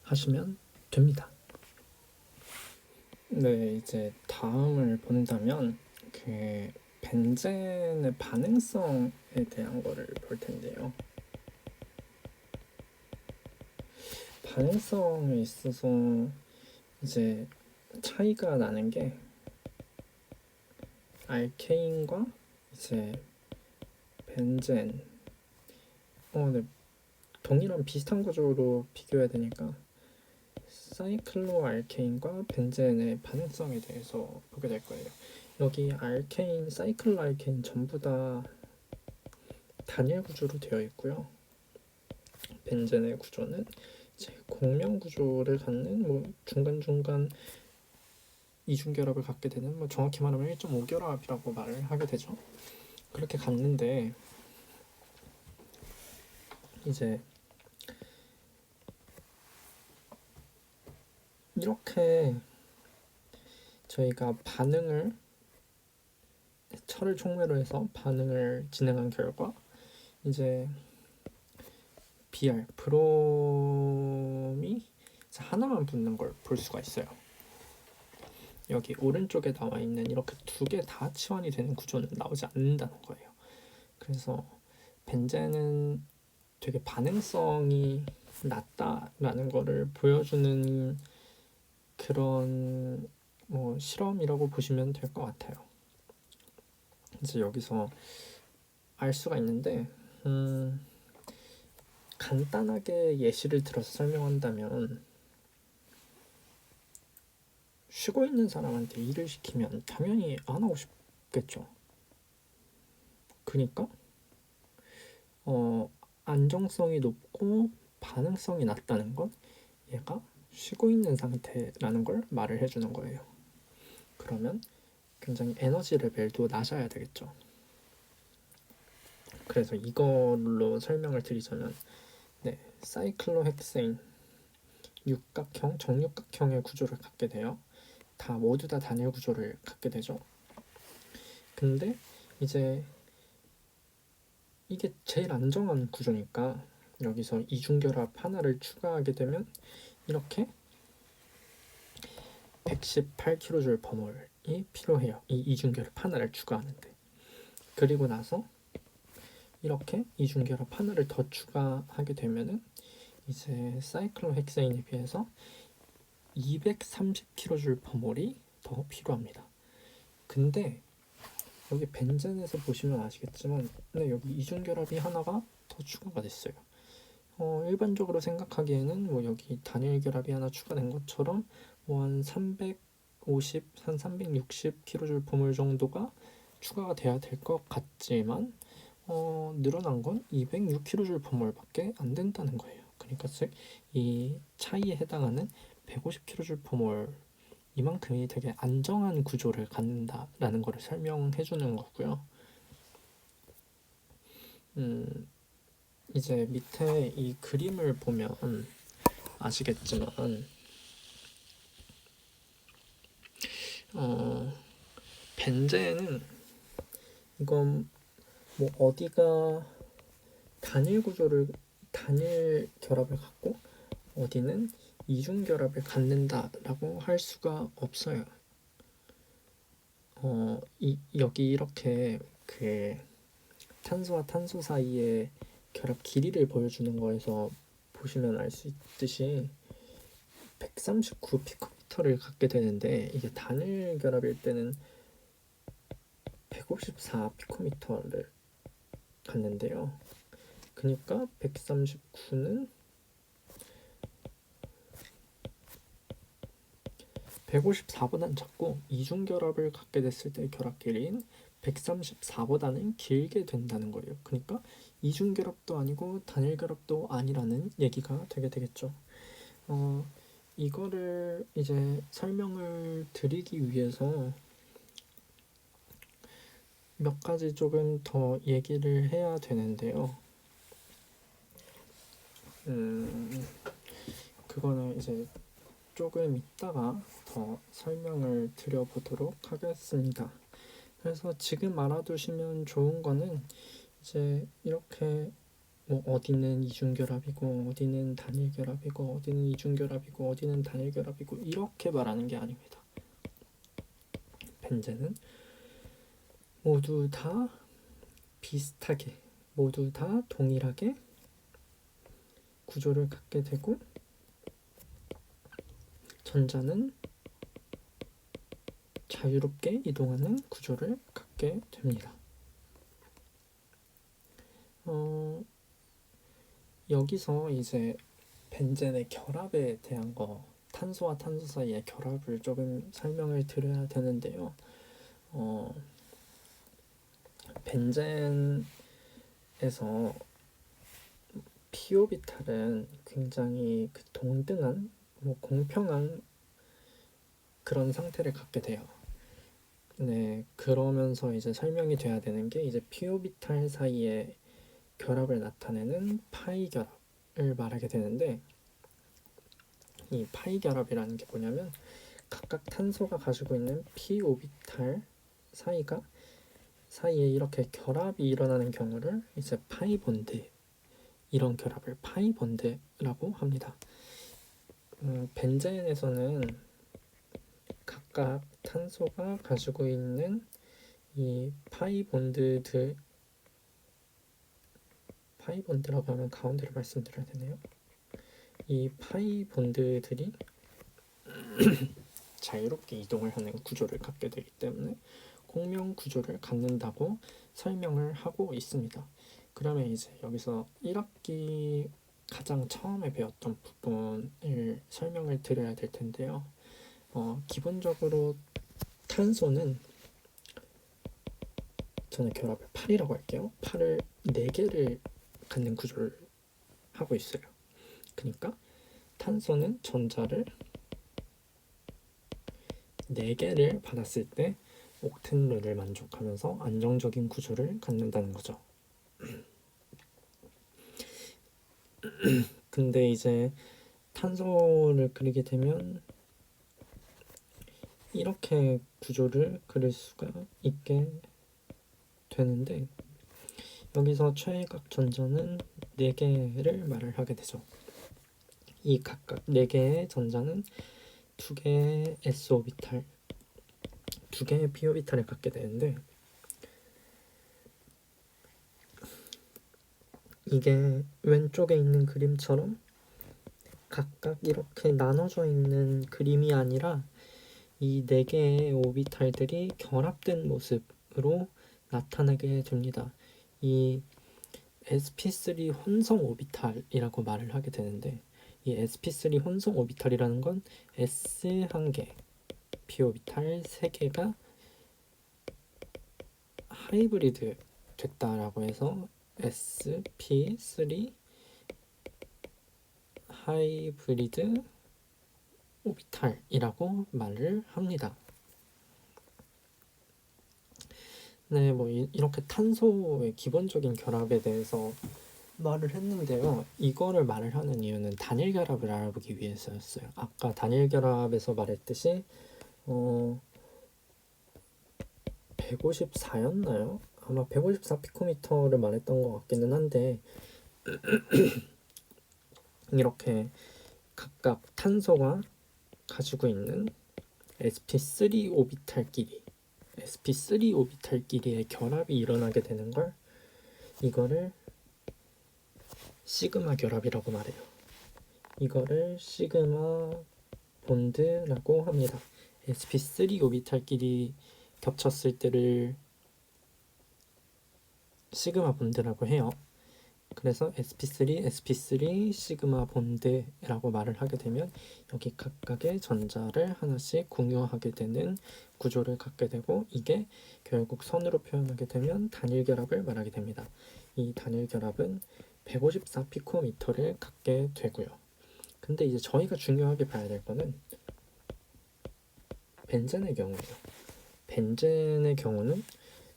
하시면 됩니다. 네, 이제 다음을 본다면 그 벤젠의 반응성에 대한 거를 볼 텐데요. 반응성에 있어서 이제 차이가 나는 게 알케인과 이제 벤젠 네, 동일한 비슷한 구조로 비교해야 되니까 사이클로알케인과 벤젠의 반응성에 대해서 보게 될 거예요. 여기 알케인, 사이클로알케인 전부 다 단일 구조로 되어 있고요. 벤젠의 구조는 이제 공명 구조를 갖는 뭐 중간중간 이중결합을 갖게 되는 뭐 정확히 말하면 1.5결합이라고 말을 하게 되죠. 그렇게 갔는데 이제 이렇게 저희가 철을 촉매로 해서 반응을 진행한 결과 이제 Br, 브롬이 하나만 붙는 걸 볼 수가 있어요. 여기 오른쪽에 나와 있는 이렇게 두 개 다 치환이 되는 구조는 나오지 않는다는 거예요. 그래서 벤젠은 되게 반응성이 낮다라는 거를 보여주는 그런 뭐 실험이라고 보시면 될 것 같아요. 이제 여기서 알 수가 있는데 간단하게 예시를 들어서 설명한다면 쉬고 있는 사람한테 일을 시키면 당연히 안 하고 싶겠죠. 그러니까 안정성이 높고 반응성이 낮다는 건 얘가 쉬고 있는 상태라는 걸 말을 해주는 거예요. 그러면 굉장히 에너지 레벨도 낮아야 되겠죠. 그래서 이걸로 설명을 드리자면 사이클로헥세인 육각형, 정육각형의 구조를 갖게 돼요. 모두 다 단일 구조를 갖게 되죠. 근데 이제 이게 제일 안정한 구조니까 여기서 이중결합 하나를 추가하게 되면 이렇게 118kJ/몰이 필요해요. 이 이중결합 하나를 추가하는데. 그리고 나서 이렇게 이중결합 하나를 더 추가하게 되면은 이제 사이클로헥세인에 비해서 230kJ/몰이 더 필요합니다. 근데 여기 벤젠에서 보시면 아시겠지만 여기 이중결합이 하나가 더 추가가 됐어요. 일반적으로 생각하기에는 여기 단일 결합이 하나 추가된 것처럼 한 350, 한 360kJ/몰 정도가 추가가 돼야 될 것 같지만 늘어난 건 206kJ/몰밖에 안 된다는 거예요. 그러니까 즉 이 차이에 해당하는 150kJ/몰 이만큼이 되게 안정한 구조를 갖는다라는 것을 설명해 주는 거고요. 이제 밑에 이 그림을 보면 아시겠지만 벤젠은 이건 어디가 단일 결합을 갖고 어디는 이중 결합을 갖는다라고 할 수가 없어요. 여기 이렇게 그 탄소와 탄소 사이의 결합 길이를 보여주는 거에서 보시면 알 수 있듯이 139피코미터를 갖게 되는데 이게 단일 결합일 때는 154피코미터를 갖는데요. 그러니까 139는 154보다는 작고 이중결합을 갖게 됐을 때 결합 길이인 134보다는 길게 된다는 거예요. 그러니까 이중결합도 아니고 단일결합도 아니라는 얘기가 되게 되겠죠. 이거를 이제 설명을 드리기 위해서 몇 가지 조금 더 얘기를 해야 되는데요. 그거는 이제 조금 이따가 더 설명을 드려보도록 하겠습니다. 그래서 지금 알아두시면 좋은 거는 이제 이렇게 어디는 이중결합이고 어디는 단일결합이고 어디는 이중결합이고 어디는 단일결합이고 이렇게 말하는 게 아닙니다. 벤젠은 모두 다 비슷하게 모두 다 동일하게 구조를 갖게 되고 전자는 자유롭게 이동하는 구조를 갖게 됩니다. 여기서 이제 벤젠의 결합에 대한 거, 탄소와 탄소 사이의 결합을 조금 설명을 드려야 되는데요. 벤젠에서 p-오비탈은 굉장히 동등한, 공평한 그런 상태를 갖게 돼요. 네, 그러면서 이제 설명이 돼야 되는 게 이제 p-오비탈 사이의 결합을 나타내는 파이 결합을 말하게 되는데 이 파이 결합이라는 게 뭐냐면 각각 탄소가 가지고 있는 p-오비탈 사이에 이렇게 결합이 일어나는 경우를 이제 파이 본드 이런 결합을 파이 본드라고 합니다. 벤젠에서는 각각 탄소가 가지고 있는 이 파이 본드라고 하면 가운데로 말씀드려야 되네요. 이 파이 본드들이 자유롭게 이동을 하는 구조를 갖게 되기 때문에 공명 구조를 갖는다고 설명을 하고 있습니다. 그러면 이제 여기서 1학기 가장 처음에 배웠던 부분을 설명을 드려야 될 텐데요. 기본적으로 탄소는 저는 결합을 8이라고 할게요. 8을 4개를 갖는 구조를 하고 있어요. 그러니까 탄소는 전자를 4개를 받았을 때 옥텐 룰을 만족하면서 안정적인 구조를 갖는다는 거죠. 근데 이제 탄소를 그리게 되면 이렇게 구조를 그릴 수가 있게 되는데, 여기서 최외각 전자는 4개를 말을 하게 되죠. 이 각각 4개의 전자는 2개의 s오비탈, 2개의 p오비탈을 갖게 되는데, 이게 왼쪽에 있는 그림처럼 각각 이렇게 나눠져 있는 그림이 아니라 이 4개의 오비탈들이 결합된 모습으로 나타나게 됩니다. 이 sp3 혼성 오비탈이라고 말을 하게 되는데, 이 sp3 혼성 오비탈이라는 건 s 1개, p 오비탈 3개가 하이브리드 됐다라고 해서 sp3 하이브리드 오비탈이라고 말을 합니다. 네, 뭐 이렇게 탄소의 기본적인 결합에 대해서 말을 했는데요. 이거를 말을 하는 이유는 단일 결합을 알아보기 위해서였어요. 아까 단일 결합에서 말했듯이 154였나요? 아마 154 피코미터를 말했던 것 같기는 한데, 이렇게 각각 탄소가 가지고 있는 sp3 오비탈끼리의 결합이 일어나게 되는 걸, 이거를 시그마 결합이라고 말해요. 이거를 시그마 본드라고 합니다. sp3 오비탈끼리 겹쳤을 때를 시그마 본드라고 해요. 그래서 sp3 시그마 본드라고 말을 하게 되면 여기 각각의 전자를 하나씩 공유하게 되는 구조를 갖게 되고, 이게 결국 선으로 표현하게 되면 단일 결합을 말하게 됩니다. 이 단일 결합은 154 피코미터를 갖게 되고요. 근데 이제 저희가 중요하게 봐야 될 거는 벤젠의 경우예요. 벤젠의 경우는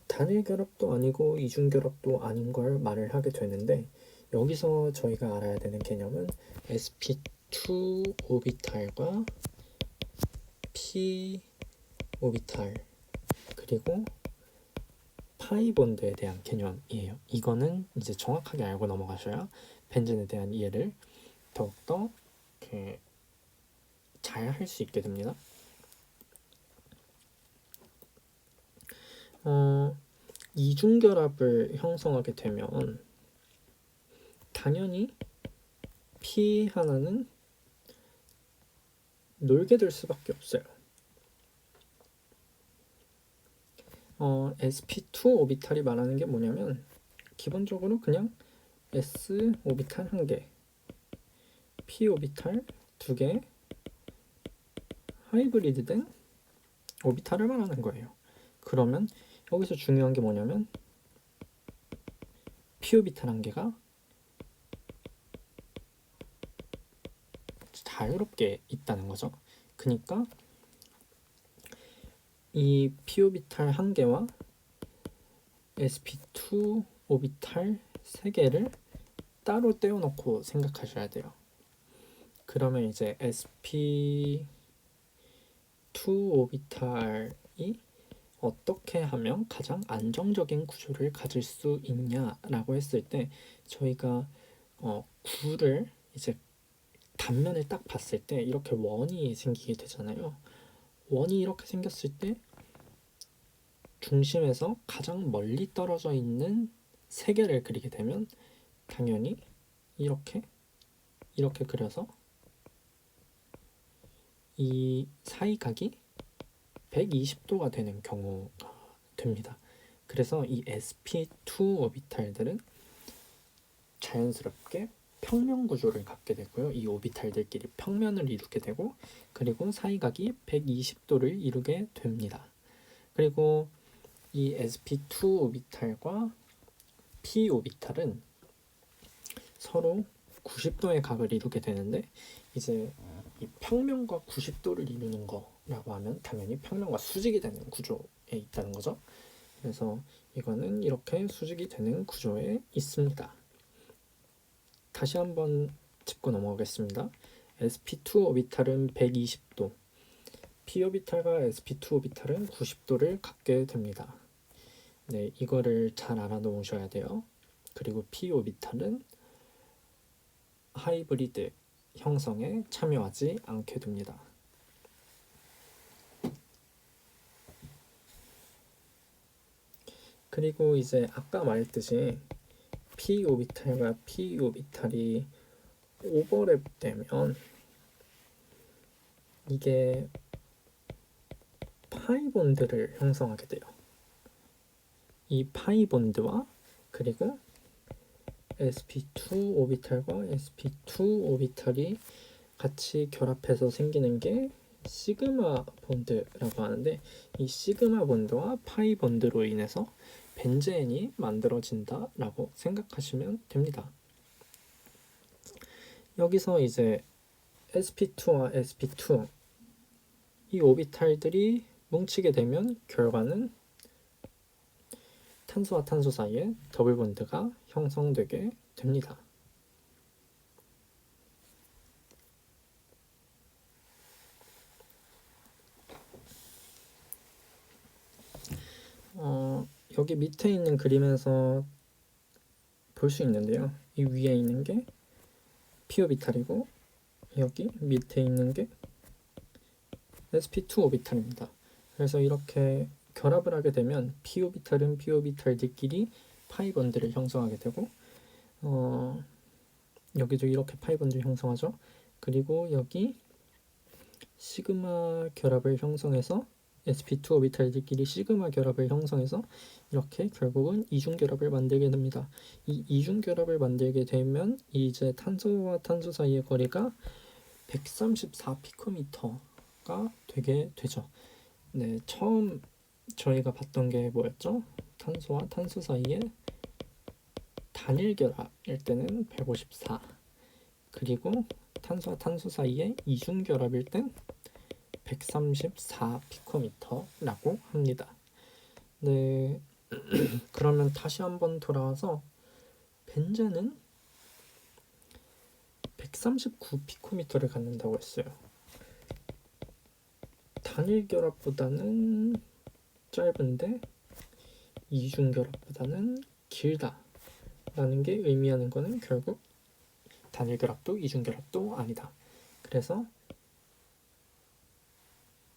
단일 결합도 아니고 이중 결합도 아닌 걸 말을 하게 되는데, 여기서 저희가 알아야 되는 개념은 sp2 오비탈과 p 오비탈 그리고 파이 본드에 대한 개념이에요. 이거는 이제 정확하게 알고 넘어가셔야 벤젠에 대한 이해를 더욱더 잘 할 수 있게 됩니다. 이중결합을 형성하게 되면 당연히 P 하나는 놀게 될 수밖에 없어요. sp2 오비탈이 말하는 게 뭐냐면, 기본적으로 그냥 s 오비탈 1개, p 오비탈 2개, 하이브리드된 오비탈을 말하는 거예요. 그러면 여기서 중요한 게 뭐냐면 p 오비탈 1개가 자유롭게 있다는 거죠. 그러니까 이 p 오비탈 1개와 sp2 오비탈 3개를 따로 떼어놓고 생각하셔야 돼요. 그러면 이제 sp2 오비탈이 어떻게 하면 가장 안정적인 구조를 가질 수 있냐라고 했을 때, 저희가 구를 이제 단면을 딱 봤을 때 이렇게 원이 생기게 되잖아요. 원이 이렇게 생겼을 때 중심에서 가장 멀리 떨어져 있는 3개를 그리게 되면 당연히 이렇게 그려서 이 사이각이 120도가 되는 경우가 됩니다. 그래서 이 sp2 오비탈들은 자연스럽게 평면 구조를 갖게 되고요. 이 오비탈들끼리 평면을 이루게 되고, 그리고 사이각이 120도를 이루게 됩니다. 그리고 이 sp2 오비탈과 p 오비탈은 서로 90도의 각을 이루게 되는데, 이제 이 평면과 90도를 이루는 거라고 하면 당연히 평면과 수직이 되는 구조에 있다는 거죠. 그래서 이거는 이렇게 수직이 되는 구조에 있습니다. 다시 한번 짚고 넘어가겠습니다. sp2 오비탈은 120도, p 오비탈과 sp2 오비탈은 90도를 갖게 됩니다. 네, 이거를 잘 알아놓으셔야 돼요. 그리고 p 오비탈은 하이브리드 형성에 참여하지 않게 됩니다. 그리고 이제 아까 말했듯이 p 오비탈과 p 오비탈이 오버랩 되면 이게 파이 본드를 형성하게 돼요. 이 파이 본드와 그리고 sp2 오비탈과 sp2 오비탈이 같이 결합해서 생기는 게 시그마 본드라고 하는데, 이 시그마 본드와 파이 본드로 인해서 벤젠이 만들어진다라고 생각하시면 됩니다. 여기서 이제 sp2와 sp2 이 오비탈들이 뭉치게 되면 결과는 탄소와 탄소 사이에 더블 본드가 형성되게 됩니다. 여기 밑에 있는 그림에서 볼 수 있는데요. 이 위에 있는 게 p 오비탈이고 여기 밑에 있는 게 sp2 오비탈입니다. 그래서 이렇게 결합을 하게 되면 p 오비탈은 p 오비탈들끼리 파이 본드를 형성하게 되고, 여기도 이렇게 파이 본드를 형성하죠. 그리고 여기 시그마 결합을 형성해서 sp2 오비탈들끼리 시그마 결합을 형성해서 이렇게 결국은 이중 결합을 만들게 됩니다. 이 이중 결합을 만들게 되면 이제 탄소와 탄소 사이의 거리가 134 피코미터가 되게 되죠. 네, 처음 저희가 봤던 게 뭐였죠? 탄소와 탄소 사이의 단일 결합일 때는 154, 그리고 탄소와 탄소 사이의 이중 결합일 땐 134 피코미터라고 합니다. 네, 그러면 다시 한번 돌아와서 벤젠은 139 피코미터를 갖는다고 했어요. 단일 결합보다는 짧은데 이중 결합보다는 길다 라는 게 의미하는 거는 결국 단일 결합도 이중 결합도 아니다. 그래서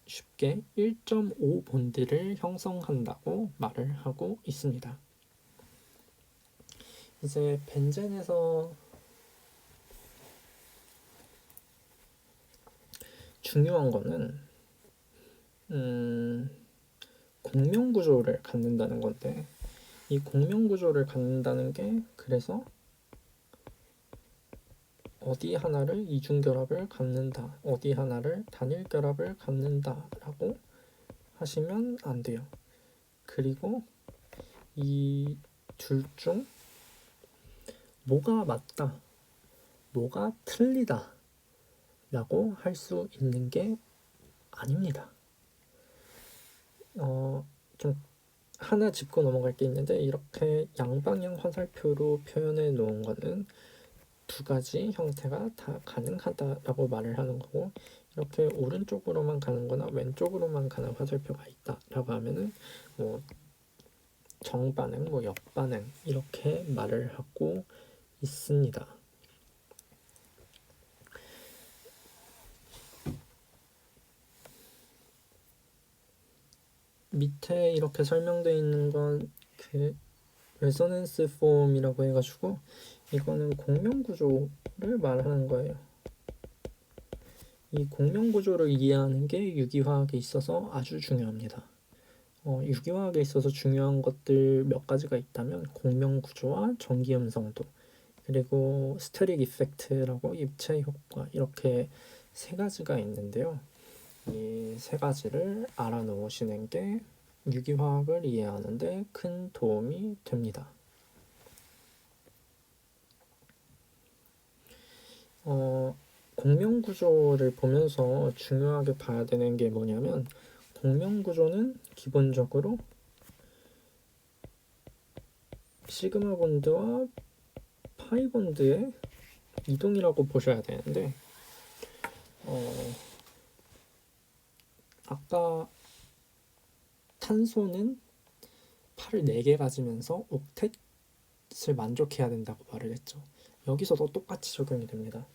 쉽게 1.5 본드를 형성한다고 말을 하고 있습니다. 이제 벤젠에서 중요한 거는 공명 구조를 갖는다는 건데, 이 공명 구조를 갖는다는 게 그래서 어디 하나를 이중 결합을 갖는다, 어디 하나를 단일 결합을 갖는다 라고 하시면 안 돼요. 그리고 이 둘 중 뭐가 맞다, 뭐가 틀리다 라고 할 수 있는 게 아닙니다. 좀 하나 짚고 넘어갈 게 있는데, 이렇게 양방향 화살표로 표현해 놓은 거는 두 가지 형태가 다 가능하다라고 말을 하는 거고, 이렇게 오른쪽으로만 가는 거나 왼쪽으로만 가는 화살표가 있다라고 하면은 뭐 정반응, 뭐 역반응 이렇게 말을 하고 있습니다. 밑에 이렇게 설명되어 있는 건 그 레소넌스 폼이라고 해가지고 이거는 공명 구조를 말하는 거예요. 이 공명 구조를 이해하는 게 유기화학에 있어서 아주 중요합니다. 유기화학에 있어서 중요한 것들 몇 가지가 있다면 공명 구조와 전기 음성도, 그리고 스테릭 이펙트라고 입체 효과, 이렇게 세 가지가 있는데요. 이 세 가지를 알아놓으시는 게 유기화학을 이해하는데 큰 도움이 됩니다. 공명 구조를 보면서 중요하게 봐야 되는 게 뭐냐면, 공명 구조는 기본적으로 시그마 본드와 파이 본드의 이동이라고 보셔야 되는데, 아까 탄소는 팔을 4개 가지면서 옥텟을 만족해야 된다고 말을 했죠. 여기서도 똑같이 적용이 됩니다.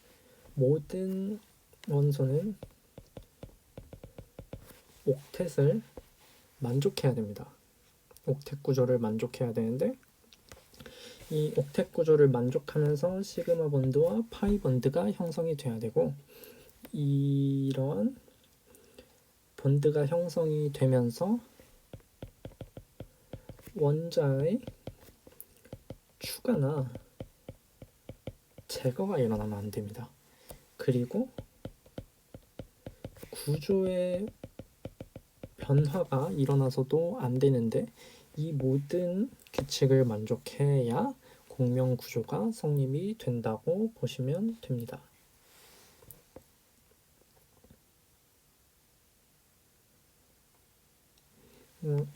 모든 원소는 옥텟을 만족해야 됩니다. 옥텟 구조를 만족해야 되는데 이 옥텟 구조를 만족하면서 시그마 본드와 파이 본드가 형성이 돼야 되고 이런 본드가 형성이 되면서 원자의 추가나 제거가 일어나면 안 됩니다. 그리고 구조의 변화가 일어나서도 안 되는데 이 모든 규칙을 만족해야 공명 구조가 성립이 된다고 보시면 됩니다.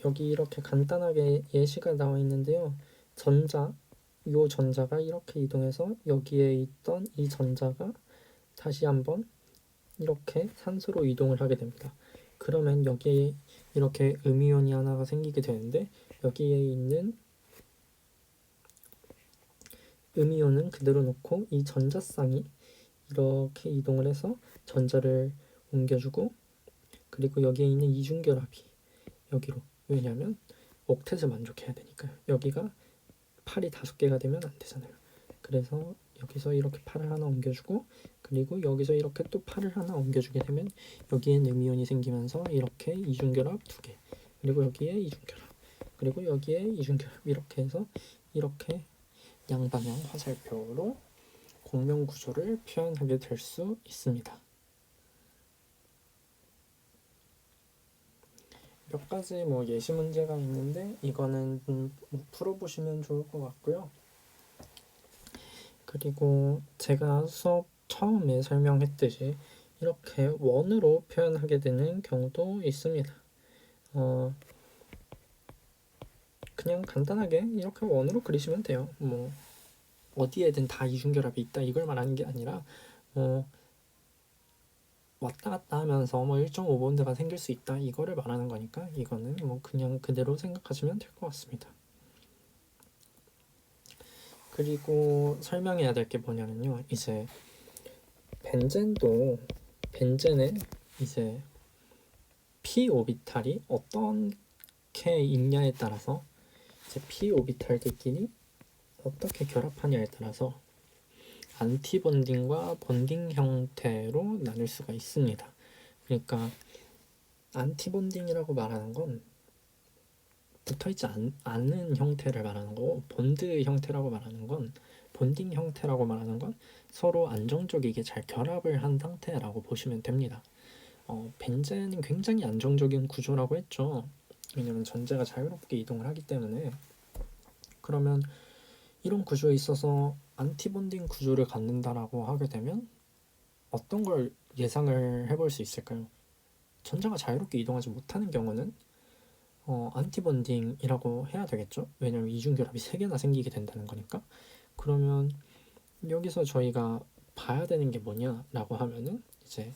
여기 이렇게 간단하게 예시가 나와 있는데요. 이 전자가 이렇게 이동해서 여기에 있던 이 전자가 다시 한번 이렇게 산소로 이동을 하게 됩니다. 그러면 여기에 이렇게 음이온이 하나가 생기게 되는데 여기에 있는 음이온은 그대로 놓고 이 전자쌍이 이렇게 이동을 해서 전자를 옮겨주고 그리고 여기에 있는 이중결합이 여기로 왜냐하면 옥텟을 만족해야 되니까요. 여기가 팔이 5개가 되면 안 되잖아요. 그래서 여기서 이렇게 팔을 하나 옮겨주고 그리고 여기서 이렇게 또 팔을 하나 옮겨주게 되면 여기엔 음이온이 생기면서 이렇게 이중결합 2개 그리고 여기에 이중결합 그리고 여기에 이중결합 이렇게 해서 이렇게 양방향 화살표로 공명 구조를 표현하게 될 수 있습니다. 몇 가지 예시 문제가 있는데 이거는 풀어보시면 좋을 것 같고요. 그리고 제가 수업 처음에 설명했듯이 이렇게 원으로 표현하게 되는 경우도 있습니다. 그냥 간단하게 이렇게 원으로 그리시면 돼요. 어디에든 다 이중결합이 있다 이걸 말하는 게 아니라 왔다 갔다 하면서 1.5본드가 생길 수 있다 이거를 말하는 거니까 이거는 그냥 그대로 생각하시면 될 것 같습니다. 그리고 설명해야 될 게 뭐냐면요. 이제 벤젠에 이제 p 오비탈이 어떻게 있냐에 따라서 이제 p 오비탈들끼리 어떻게 결합하냐에 따라서 안티본딩과 본딩 형태로 나눌 수가 있습니다. 그러니까 안티본딩이라고 말하는 건 붙어있지 않은 형태를 말하는 거고 본드 형태라고 말하는 건 본딩 형태라고 말하는 건 서로 안정적이게 잘 결합을 한 상태라고 보시면 됩니다. 벤젠은 굉장히 안정적인 구조라고 했죠. 왜냐면 전자가 자유롭게 이동을 하기 때문에. 그러면 이런 구조에 있어서 안티본딩 구조를 갖는다라고 하게 되면 어떤 걸 예상을 해볼 수 있을까요? 전자가 자유롭게 이동하지 못하는 경우는 안티본딩이라고 해야 되겠죠? 왜냐면 이중결합이 3개나 생기게 된다는 거니까. 그러면 여기서 저희가 봐야 되는 게 뭐냐라고 하면은 이제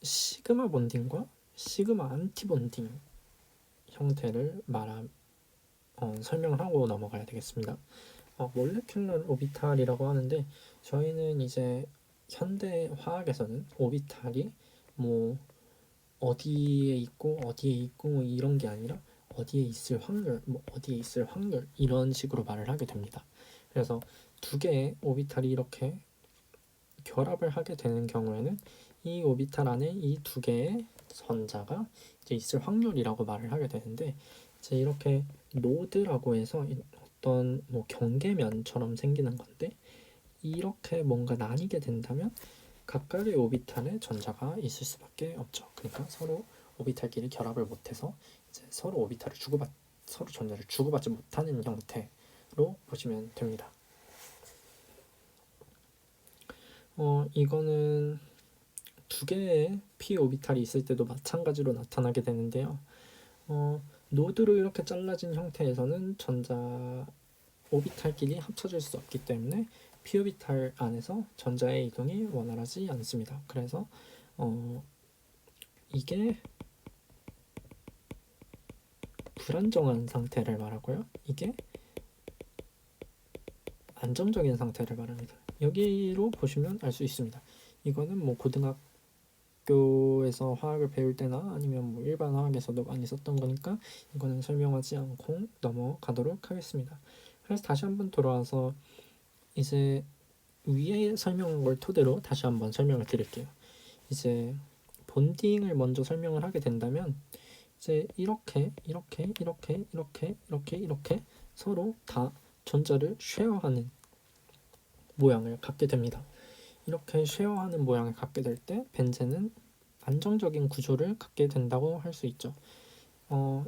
시그마 본딩과 시그마 안티본딩 형태를 설명을 하고 넘어가야 되겠습니다. 몰레큘러 오비탈이라고 하는데 저희는 이제 현대 화학에서는 오비탈이 어디에 있고 이런 게 아니라 어디에 있을 확률 이런 식으로 말을 하게 됩니다. 그래서 2개의 오비탈이 이렇게 결합을 하게 되는 경우에는 이 오비탈 안에 이 2개의 전자가 이제 있을 확률이라고 말을 하게 되는데 이제 이렇게 노드라고 해서 어떤 경계면처럼 생기는 건데 이렇게 뭔가 나뉘게 된다면 각각의 오비탈에 전자가 있을 수밖에 없죠. 그러니까 서로 오비탈끼리 결합을 못해서 이제 서로 전자를 주고받지 못하는 형태로 보시면 됩니다. 이거는 2개의 p 오비탈이 있을 때도 마찬가지로 나타나게 되는데요. 노드로 이렇게 잘라진 형태에서는 전자 오비탈끼리 합쳐질 수 없기 때문에 p 오비탈 안에서 전자의 이동이 원활하지 않습니다. 그래서 이게 불안정한 상태를 말하고요. 이게 안정적인 상태를 말합니다. 여기로 보시면 알 수 있습니다. 이거는 뭐 고등학교에서 화학을 배울 때나 아니면 뭐 일반 화학에서도 많이 썼던 거니까 이거는 설명하지 않고 넘어가도록 하겠습니다. 그래서 다시 한번 돌아와서 이제 위에 설명한 걸 토대로 다시 한번 설명을 드릴게요. 이제 본딩을 먼저 설명을 하게 된다면 이제 이렇게 서로 다 전자를 쉐어하는 모양을 갖게 됩니다. 이렇게 쉐어하는 모양을 갖게 될 때 벤젠은 안정적인 구조를 갖게 된다고 할 수 있죠.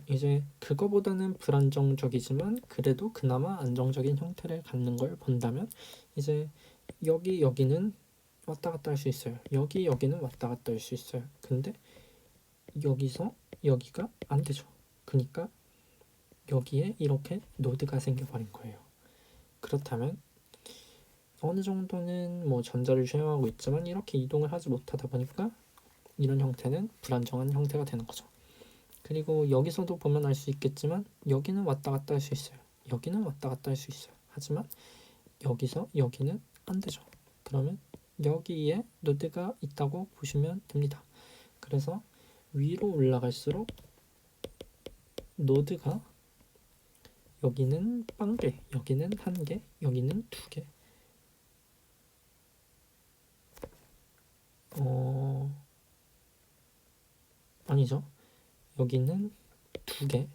이제 그거보다는 불안정적이지만 그래도 그나마 안정적인 형태를 갖는 걸 본다면 이제 여기는 왔다 갔다 할 수 있어요. 여기는 왔다 갔다 할 수 있어요. 근데 여기서 여기가 안 되죠. 그러니까 여기에 이렇게 노드가 생겨버린 거예요. 그렇다면 어느 정도는 뭐 전자를 쉐어하고 있지만 이렇게 이동을 하지 못하다 보니까 이런 형태는 불안정한 형태가 되는 거죠. 그리고 여기서도 보면 알 수 있겠지만 여기는 왔다 갔다 할 수 있어요. 여기는 왔다 갔다 할 수 있어요. 하지만 여기서 여기는 안 되죠. 그러면 여기에 노드가 있다고 보시면 됩니다. 그래서 위로 올라갈수록 노드가 여기는 0개, 여기는 1개, 여기는 2개. 아니죠. 여기는 2개,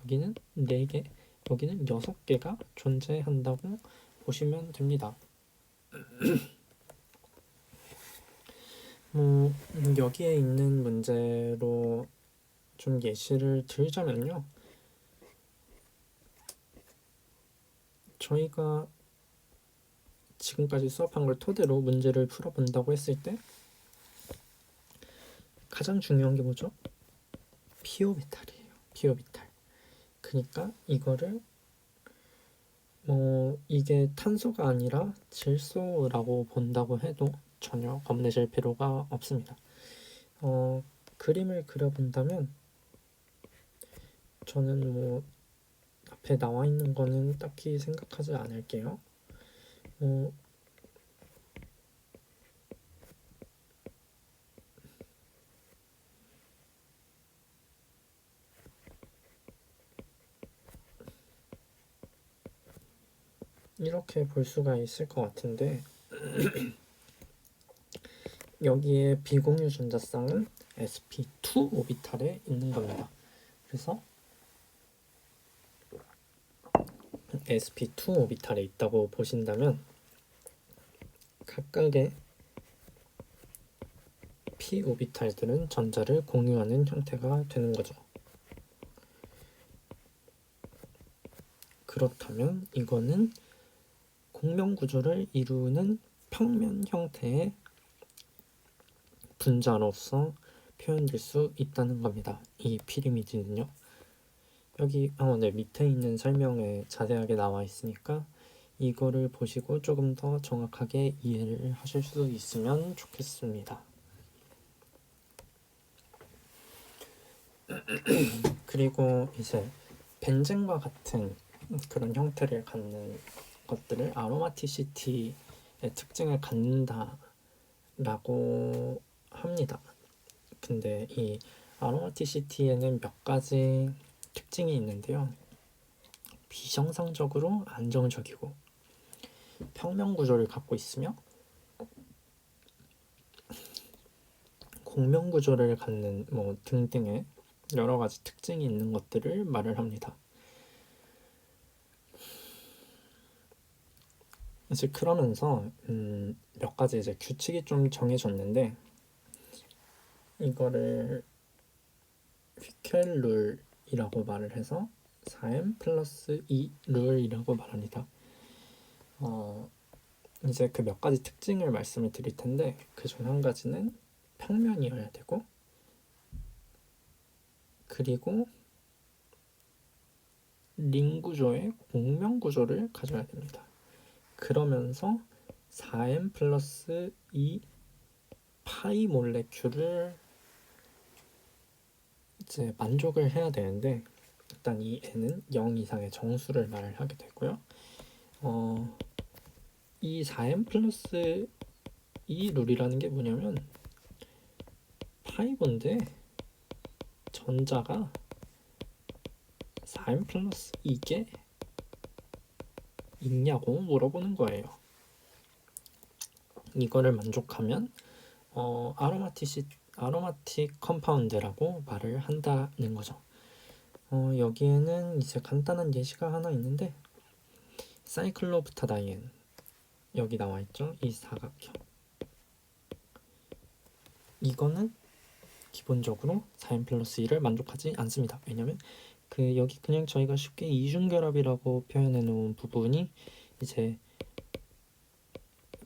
여기는 4개, 여기는 6개가 존재한다고 보시면 됩니다. 여기에 있는 문제로 좀 예시를 들자면요. 저희가 지금까지 수업한 걸 토대로 문제를 풀어본다고 했을 때 가장 중요한 게 뭐죠? p 오비탈이에요. p 오비탈. 그러니까 이거를 이게 탄소가 아니라 질소라고 본다고 해도 전혀 겁내실 필요가 없습니다. 그림을 그려본다면 저는 뭐 앞에 나와 있는 거는 딱히 생각하지 않을게요. 이렇게 볼 수가 있을 것 같은데 여기에 비공유 전자쌍은 sp2 오비탈에 있는 겁니다. 그래서 sp2 오비탈에 있다고 보신다면 각각의 p 오비탈들은 전자를 공유하는 형태가 되는 거죠. 그렇다면 이거는 공명 구조를 이루는 평면 형태의 분자로서 표현될 수 있다는 겁니다. 이 피리미드는요. 여기 밑에 있는 설명에 자세하게 나와 있으니까 이거를 보시고 조금 더 정확하게 이해를 하실 수 있으면 좋겠습니다. 그리고 이제 벤젠과 같은 그런 형태를 갖는 것들을 아로마티시티의 특징을 갖는다라고 합니다. 근데 이 아로마티시티에는 몇 가지 특징이 있는데요. 비정상적으로 안정적이고 평면 구조를 갖고 있으며 공명 구조를 갖는 뭐 등등의 여러 가지 특징이 있는 것들을 말을 합니다. 이제 그러면서 몇 가지 이제 규칙이 좀 정해졌는데 이거를 휘켈 룰이라고 말을 해서 4m 플러스 2 룰이라고 말합니다. 이제 그 몇 가지 특징을 말씀을 드릴 텐데 그 중 한 가지는 평면이어야 되고 그리고 링 구조의 공명 구조를 가져야 됩니다. 그러면서 4n 플러스 2 파이 몰레큘을 이제 만족을 해야 되는데, 일단 이 n은 0 이상의 정수를 말을 하게 되고요. 이 4n 플러스 2 룰이라는 게 뭐냐면, 파이 본드에 전자가 4n 플러스 2개 있냐고 물어보는 거예요. 이거를 만족하면 아로마틱 컴파운드라고 말을 한다는 거죠. 여기에는 이제 간단한 예시가 하나 있는데, 사이클로부타다이엔, 여기 나와 있죠. 이 사각형. 이거는 기본적으로 4n 플러스 2를 만족하지 않습니다. 왜냐면 여기 그냥 저희가 쉽게 이중결합이라고 표현해 놓은 부분이 이제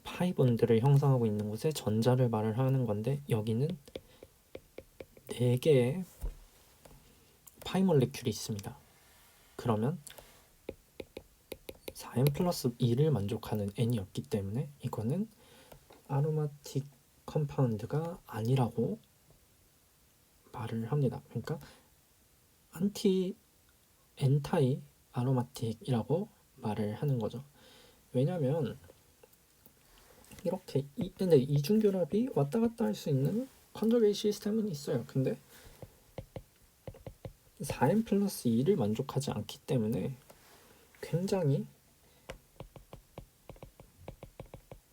파이본드를 형성하고 있는 곳에 전자를 말을 하는 건데, 여기는 4개의 파이 몰레큘이 있습니다. 그러면 4n 플러스 2를 만족하는 n이었기 때문에 이거는 아로마틱 컴파운드가 아니라고 말을 합니다. 그러니까 엔타이 아로마틱이라고 말을 하는 거죠. 왜냐면 이렇게 근데 이중결합이 왔다 갔다 할 수 있는 컨저게이트 시스템은 있어요. 근데 4n 플러스 2를 만족하지 않기 때문에 굉장히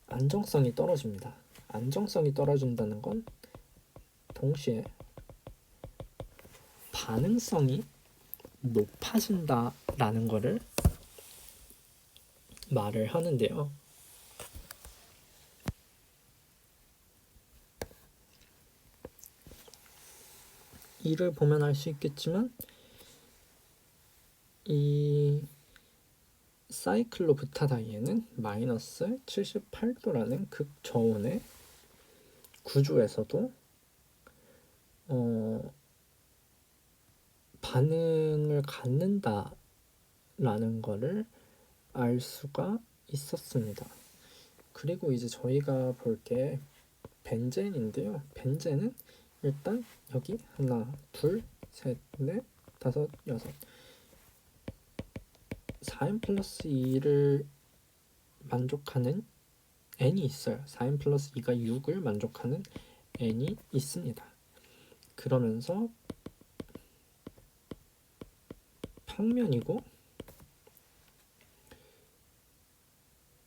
안정성이 떨어집니다. 안정성이 떨어진다는 건 동시에 반응성이 높아진다라는 거를 말을 하는데요. 이를 보면 알 수 있겠지만, 이 사이클로부타다이엔은 마이너스 78도라는 극저온의 구조에서도 반응을 갖는다라는 거를 알 수가 있었습니다. 그리고 이제 저희가 볼 게 벤젠인데요. 벤젠은 일단 여기 하나, 둘, 셋, 넷, 다섯, 여섯, 4n 플러스 2를 만족하는 n이 있어요. 4n 플러스 2가 6을 만족하는 n이 있습니다. 그러면서 평면이고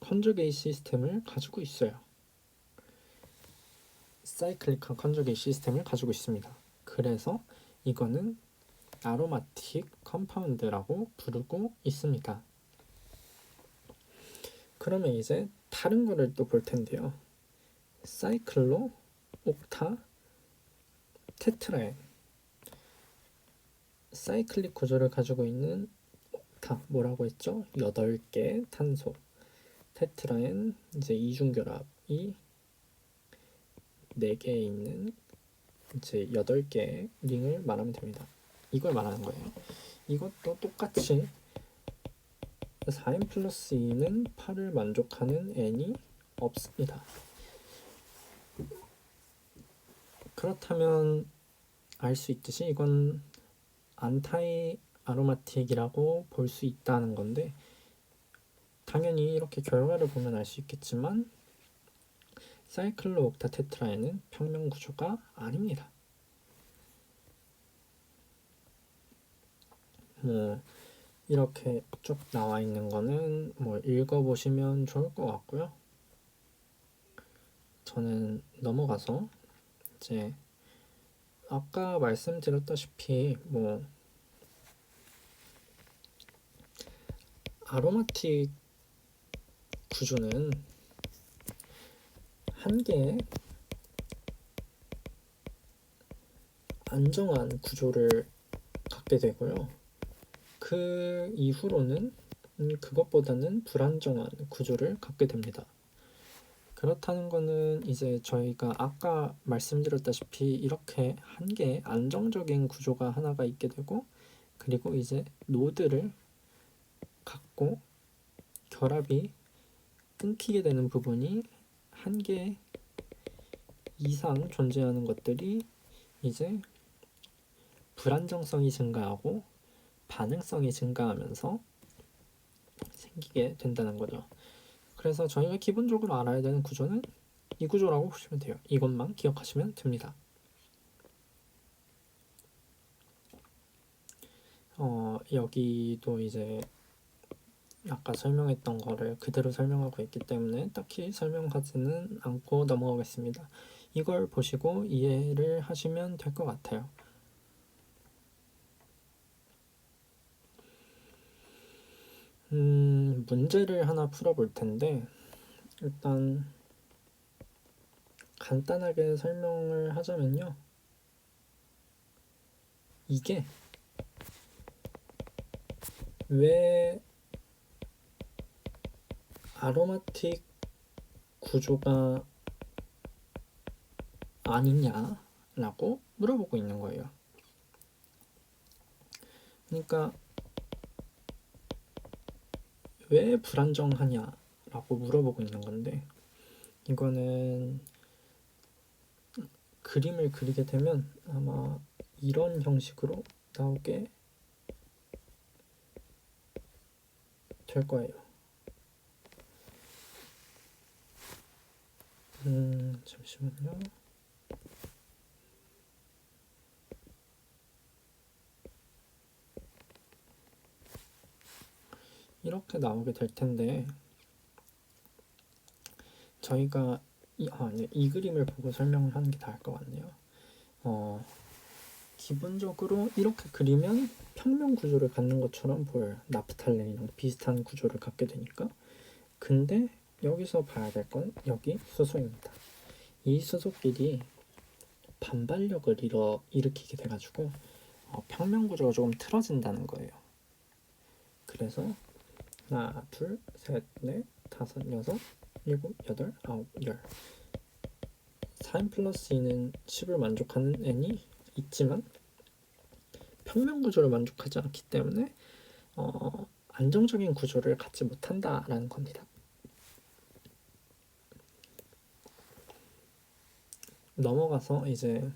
컨저게이트 시스템을 가지고 있어요. 사이클릭한 컨저게이트 시스템을 가지고 있습니다. 그래서 이거는 아로마틱 컴파운드라고 부르고 있습니다. 그러면 이제 다른 거를 또 볼 텐데요. 사이클로 옥타 테트라엔, 사이클릭 구조를 가지고 있는 옥타, 뭐라고 했죠? 8개 탄소. 테트라엔 이제 이중결합이 4개에 있는 이제 8개의 링을 말하면 됩니다. 이걸 말하는 거예요. 이것도 똑같이 4n 플러스 2는 8을 만족하는 n이 없습니다. 그렇다면 알 수 있듯이 이건 안타이 아로마틱이라고 볼 수 있다는 건데, 당연히 이렇게 결과를 보면 알 수 있겠지만 사이클로 옥타 테트라엔은 평면 구조가 아닙니다. 이렇게 쭉 나와 있는 거는 읽어보시면 좋을 것 같고요. 저는 넘어가서 이제 아까 말씀드렸다시피 아로마틱 구조는 한 개의 안정한 구조를 갖게 되고요. 그 이후로는 그것보다는 불안정한 구조를 갖게 됩니다. 그렇다는 거는 이제 저희가 아까 말씀드렸다시피 이렇게 한 개의 안정적인 구조가 하나가 있게 되고, 그리고 이제 노드를 갖고 결합이 끊기게 되는 부분이 한 개 이상 존재하는 것들이 이제 불안정성이 증가하고 반응성이 증가하면서 생기게 된다는 거죠. 그래서 저희가 기본적으로 알아야 되는 구조는 이 구조라고 보시면 돼요. 이것만 기억하시면 됩니다. 여기도 이제 아까 설명했던 거를 그대로 설명하고 있기 때문에 딱히 설명하지는 않고 넘어가겠습니다. 이걸 보시고 이해를 하시면 될 것 같아요. 문제를 하나 풀어볼 텐데 일단 간단하게 설명을 하자면요. 이게 왜 아로마틱 구조가 아니냐라고 물어보고 있는 거예요. 그러니까 왜 불안정하냐라고 물어보고 있는 건데 이거는 그림을 그리게 되면 아마 이런 형식으로 나오게 될 거예요. 잠시만요. 이렇게 나오게 될 텐데 저희가 이 그림을 보고 설명을 하는 게 나을 것 같네요. 기본적으로 이렇게 그리면 평면 구조를 갖는 것처럼 보여요. 나프탈렌이랑 비슷한 구조를 갖게 되니까. 근데 여기서 봐야 될 건 여기 수소입니다. 이 수소끼리 반발력을 일으키게 돼가지고 평면 구조가 조금 틀어진다는 거예요. 그래서 하나, 둘, 셋, 넷, 다섯, 여섯, 일곱, 여덟, 아홉, 열 4n 플러스 2는 10을 만족하는 n이 있지만 평면 구조를 만족하지 않기 때문에 안정적인 구조를 갖지 못한다라는 겁니다. 넘어가서 이제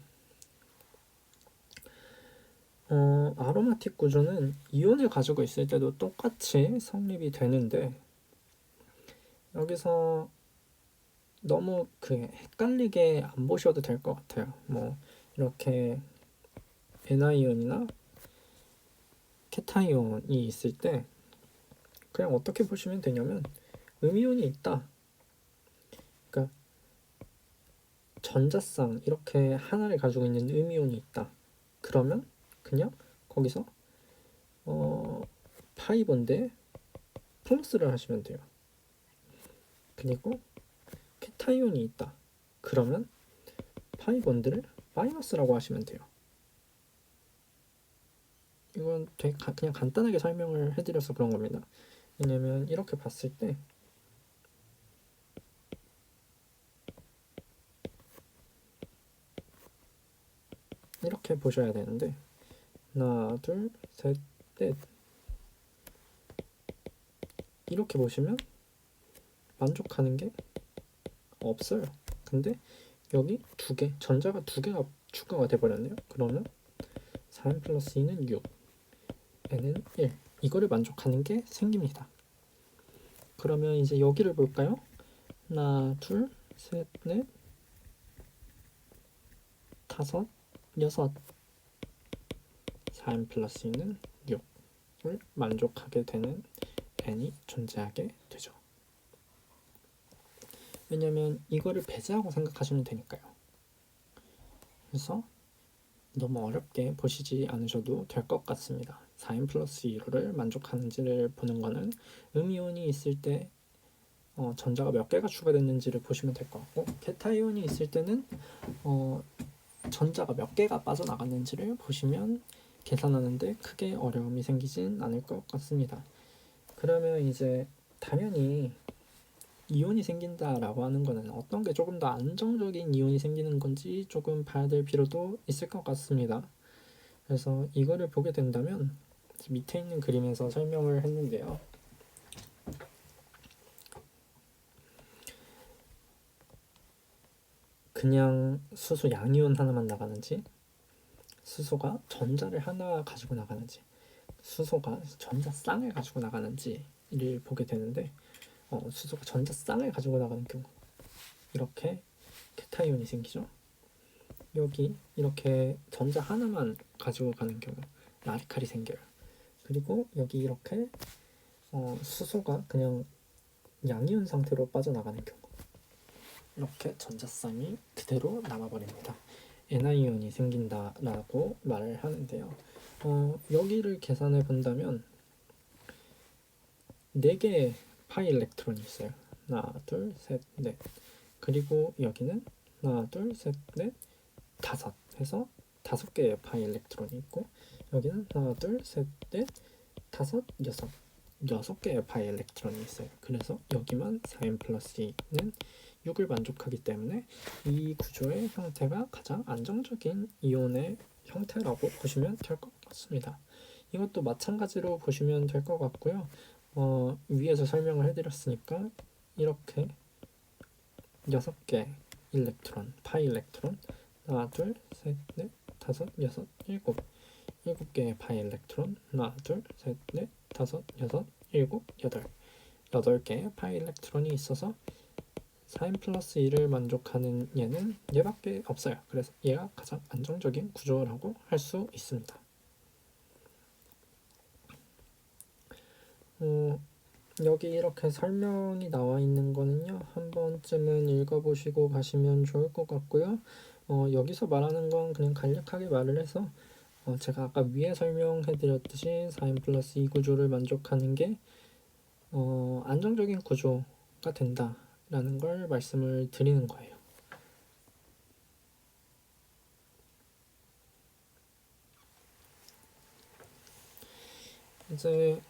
아로마틱 구조는 이온을 가지고 있을 때도 똑같이 성립이 되는데 여기서 너무 헷갈리게 안 보셔도 될 것 같아요. 뭐 이렇게 N이온이나 케타이온이 있을 때 그냥 어떻게 보시면 되냐면 음이온이 있다. 그러니까 전자쌍 이렇게 하나를 가지고 있는 음이온이 있다. 그러면 그냥 거기서 파이 본드에 플러스를 하시면 돼요. 그리고 케타이온이 있다. 그러면 파이 본드를 마이너스라고 하시면 돼요. 이건 되게 그냥 간단하게 설명을 해드려서 그런 겁니다. 왜냐면 이렇게 봤을 때 이렇게 보셔야 되는데 하나, 둘, 셋, 넷 이렇게 보시면 만족하는 게 없어요. 근데 여기 두 개, 전자가 두 개가 추가가 돼버렸네요. 그러면 4n 플러스 2는 6, n은 1 이거를 만족하는 게 생깁니다. 그러면 이제 여기를 볼까요? 하나, 둘, 셋, 넷, 다섯, 여섯 4n 플러스 2는 6을 만족하게 되는 n이 존재하게 되죠. 왜냐면 이거를 배제하고 생각하시면 되니까요. 그래서 너무 어렵게 보시지 않으셔도 될 것 같습니다. 4n 플러스 2를 만족하는지를 보는 거는 음이온이 있을 때 전자가 몇 개가 추가됐는지를 보시면 될 것 같고 케타이온이 있을 때는 전자가 몇 개가 빠져나갔는지를 보시면 계산하는데 크게 어려움이 생기진 않을 것 같습니다. 그러면 이제 당연히 이온이 생긴다라고 하는 거는 어떤 게 조금 더 안정적인 이온이 생기는 건지 조금 봐야 될 필요도 있을 것 같습니다. 그래서 이거를 보게 된다면 밑에 있는 그림에서 설명을 했는데요. 그냥 수소 양이온 하나만 나가는지, 수소가 전자를 하나 가지고 나가는지, 수소가 전자쌍을 가지고 나가는지를 보게 되는데, 수소가 전자쌍을 가지고 나가는 경우 이렇게 케타이온이 생기죠. 여기 이렇게 전자 하나만 가지고 가는 경우 라디칼이 생겨요. 그리고 여기 이렇게 수소가 그냥 양이온 상태로 빠져나가는 경우 이렇게 전자쌍이 그대로 남아버립니다. Ni온이 생긴다라고 말을 하는데요. 여기를 계산해 본다면 4개의 파이 일렉트론이 있어요. 하나, 둘, 셋, 넷. 그리고 여기는 하나, 둘, 셋, 넷, 다섯 해서 5개의 파이 일렉트론이 있고, 여기는 하나, 둘, 셋, 넷, 다섯, 여섯 6개의 파이 일렉트론이 있어요. 그래서 여기만 4n 플러스 2는 6을 만족하기 때문에 이 구조의 형태가 가장 안정적인 이온의 형태라고 보시면 될 것 같습니다. 이것도 마찬가지로 보시면 될 것 같고요. 위에서 설명을 해드렸으니까 이렇게 6개 일렉트론, 파이 일렉트론, 하나, 둘, 셋, 넷, 다섯, 여섯, 일곱 7개의 파이 일렉트론, 하나, 둘, 셋, 넷, 다섯, 여섯, 일곱, 여덟 8개의 파이 일렉트론이 있어서 4n 플러스 2를 만족하는 얘는 얘밖에 없어요. 그래서 얘가 가장 안정적인 구조라고 할 수 있습니다. 여기 이렇게 설명이 나와 있는 거는요, 한 번쯤은 읽어보시고 가시면 좋을 것 같고요. 여기서 말하는 건 그냥 간략하게 말을 해서 제가 아까 위에 설명해드렸듯이 4n 플러스 2 구조를 만족하는 게 안정적인 구조가 된다라는 걸 말씀을 드리는 거예요. 이제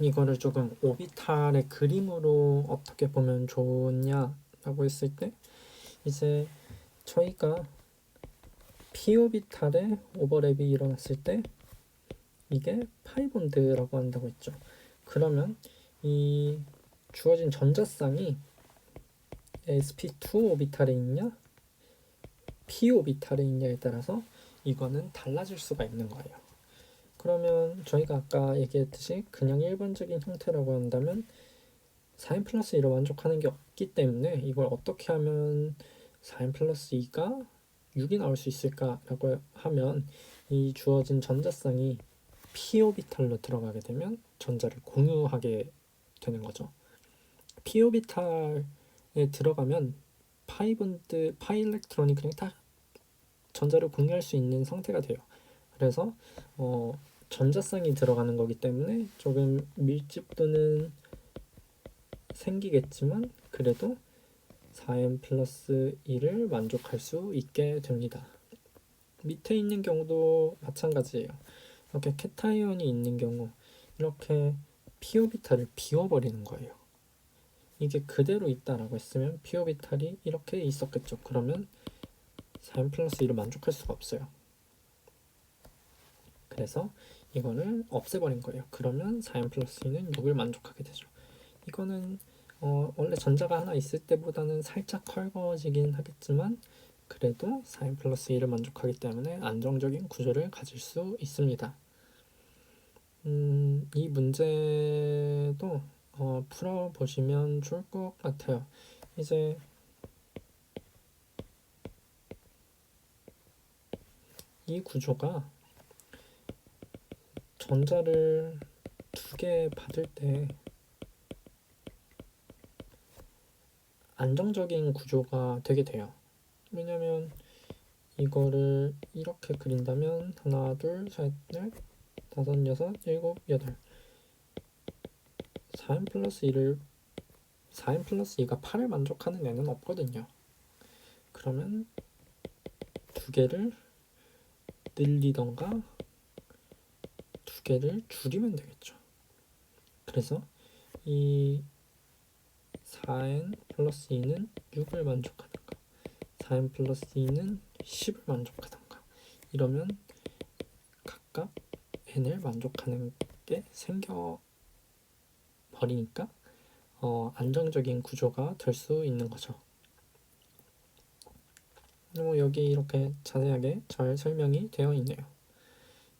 이거를 조금 오비탈의 그림으로 어떻게 보면 좋냐라고 했을 때, 이제 저희가 p 오비탈의 오버랩이 일어났을 때 이게 파이본드라고 한다고 했죠. 그러면 이 주어진 전자쌍이 sp2 오비탈에 있냐 p 오비탈에 있냐에 따라서 이거는 달라질 수가 있는 거예요. 그러면 저희가 아까 얘기했듯이 그냥 일반적인 형태라고 한다면 4n 플러스 2로 만족하는 게 없기 때문에 이걸 어떻게 하면 4n 플러스 2가 6이 나올 수 있을까라고 하면 이 주어진 전자쌍이 p 오비탈로 들어가게 되면 전자를 공유하게 되는 거죠. p 오비탈에 들어가면 파이 일렉트론이 그냥 다 전자를 공유할 수 있는 상태가 돼요. 그래서 전자쌍이 들어가는 거기 때문에 조금 밀집도는 생기겠지만 그래도 4n 플러스 2를 만족할 수 있게 됩니다. 밑에 있는 경우도 마찬가지예요. 이렇게 케타이온이 있는 경우 이렇게 p 오비탈을 비워버리는 거예요. 이게 그대로 있다라고 했으면 p 오비탈이 이렇게 있었겠죠. 그러면 4n 플러스 2를 만족할 수가 없어요. 그래서 이거를 없애버린 거예요. 그러면 4n 플러스 2는 6을 만족하게 되죠. 이거는 원래 전자가 하나 있을 때보다는 살짝 헐거워지긴 하겠지만 그래도 4n 플러스 2를 만족하기 때문에 안정적인 구조를 가질 수 있습니다. 이 문제도 풀어보시면 좋을 것 같아요. 이제 이 구조가 전자를 2개 받을 때 안정적인 구조가 되게 돼요. 왜냐면 이거를 이렇게 그린다면 하나, 둘, 셋, 넷, 다섯, 여섯, 일곱, 여덟 4n 플러스 2를 4n 플러스 2가 8을 만족하는 애는 없거든요. 그러면 2개를 늘리던가 2개를 줄이면 되겠죠. 그래서 이 4n 플러스 2는 6을 만족하던가 4n 플러스 2는 10을 만족하던가 이러면 각각 n을 만족하는 게 생겨버리니까 안정적인 구조가 될 수 있는 거죠. 여기 이렇게 자세하게 잘 설명이 되어 있네요.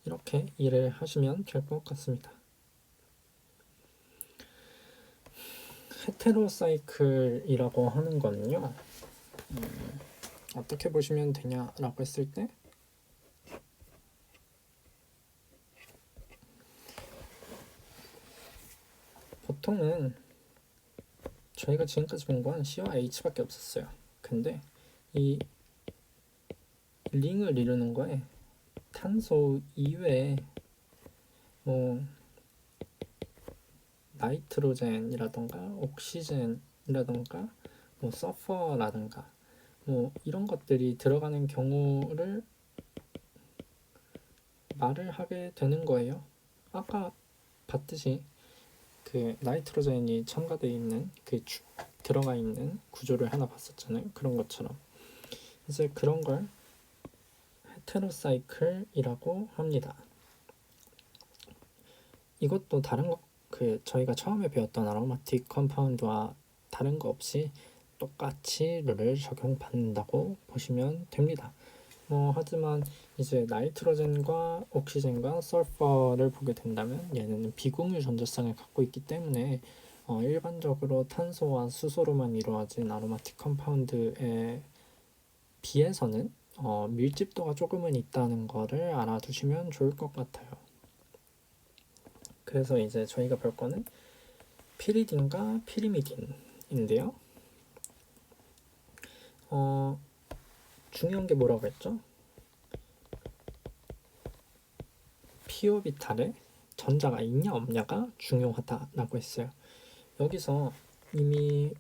이렇게 이해를 하시면 될 것 같습니다. 헤테로사이클이라고 하는 거는요, 어떻게 보시면 되냐라고 했을 때, 보통은 저희가 지금까지 본 건 C와 H밖에 없었어요. 근데 이 링을 이루는 거에 탄소 이외에 뭐 나이트로젠이라던가 옥시젠이라던가 뭐 서퍼라던가 뭐 이런 것들이 들어가는 경우를 말을 하게 되는 거예요. 아까 봤듯이 그 나이트로젠이 첨가되어 있는 들어가 있는 구조를 하나 봤었잖아요. 그런 것처럼 이제 그런 걸 헤테로사이클이라고 합니다. 이것도 다른 거 저희가 처음에 배웠던 아로마틱 컴파운드와 다른 거 없이 똑같이 룰을 적용받는다고 보시면 됩니다. 하지만 이제 나이트로젠과 옥시젠과 설퍼를 보게 된다면 얘는 비공유 전자쌍을 갖고 있기 때문에 일반적으로 탄소와 수소로만 이루어진 아로마틱 컴파운드에 비해서는 밀집도가 조금은 있다는 거를 알아두시면 좋을 것 같아요. 그래서 이제 저희가 볼 거는 피리딘과 피리미딘인데요. 중요한 게 뭐라고 했죠? p오비탈에 전자가 있냐 없냐가 중요하다라고 했어요. 여기서 이미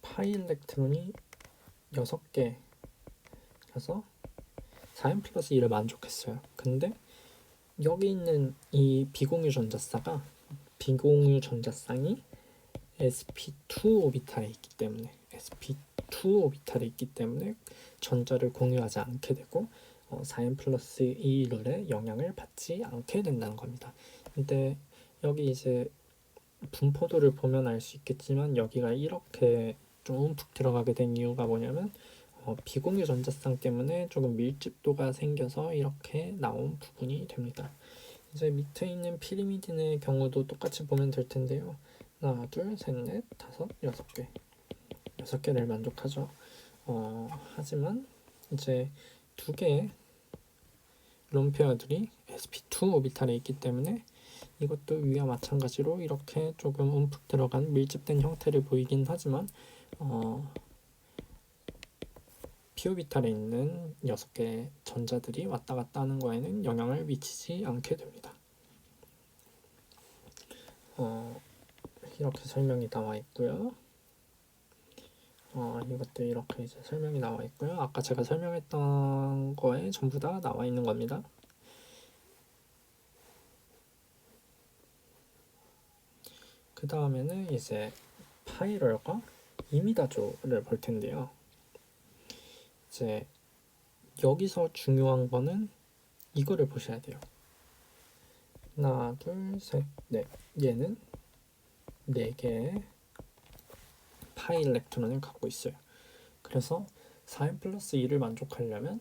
파이 일렉트론이 6개라서 4n 플러스 2를 만족했어요. 근데 여기 있는 이 비공유 전자쌍이 sp2 오비탈에 있기 때문에 전자를 공유하지 않게 되고 4n 플러스 2 룰에 영향을 받지 않게 된다는 겁니다. 근데 여기 이제 분포도를 보면 알 수 있겠지만 여기가 이렇게 좀 움푹 들어가게 된 이유가 뭐냐면 비공유 전자쌍 때문에 조금 밀집도가 생겨서 이렇게 나온 부분이 됩니다. 이제 밑에 있는 피리미딘의 경우도 똑같이 보면 될 텐데요. 하나, 둘, 셋, 넷, 다섯, 6개 6개를 만족하죠. 하지만 이제 2개의 론페어들이 sp2 오비탈에 있기 때문에 이것도 위와 마찬가지로 이렇게 조금 움푹 들어간 밀집된 형태를 보이긴 하지만 p오비탈에 있는 6개의 전자들이 왔다 갔다 하는 거에는 영향을 미치지 않게 됩니다. 이렇게 설명이 나와 있고요. 이것도 이렇게 이제 설명이 나와 있고요. 아까 제가 설명했던 거에 전부 다 나와 있는 겁니다. 그 다음에는 이제 파이럴과 이미다조를 볼 텐데요. 이제 여기서 중요한 거는 이거를 보셔야 돼요. 하나, 둘, 셋, 넷. 얘는 4개의 파이 일렉트론을 갖고 있어요. 그래서 4n 플러스 2를 만족하려면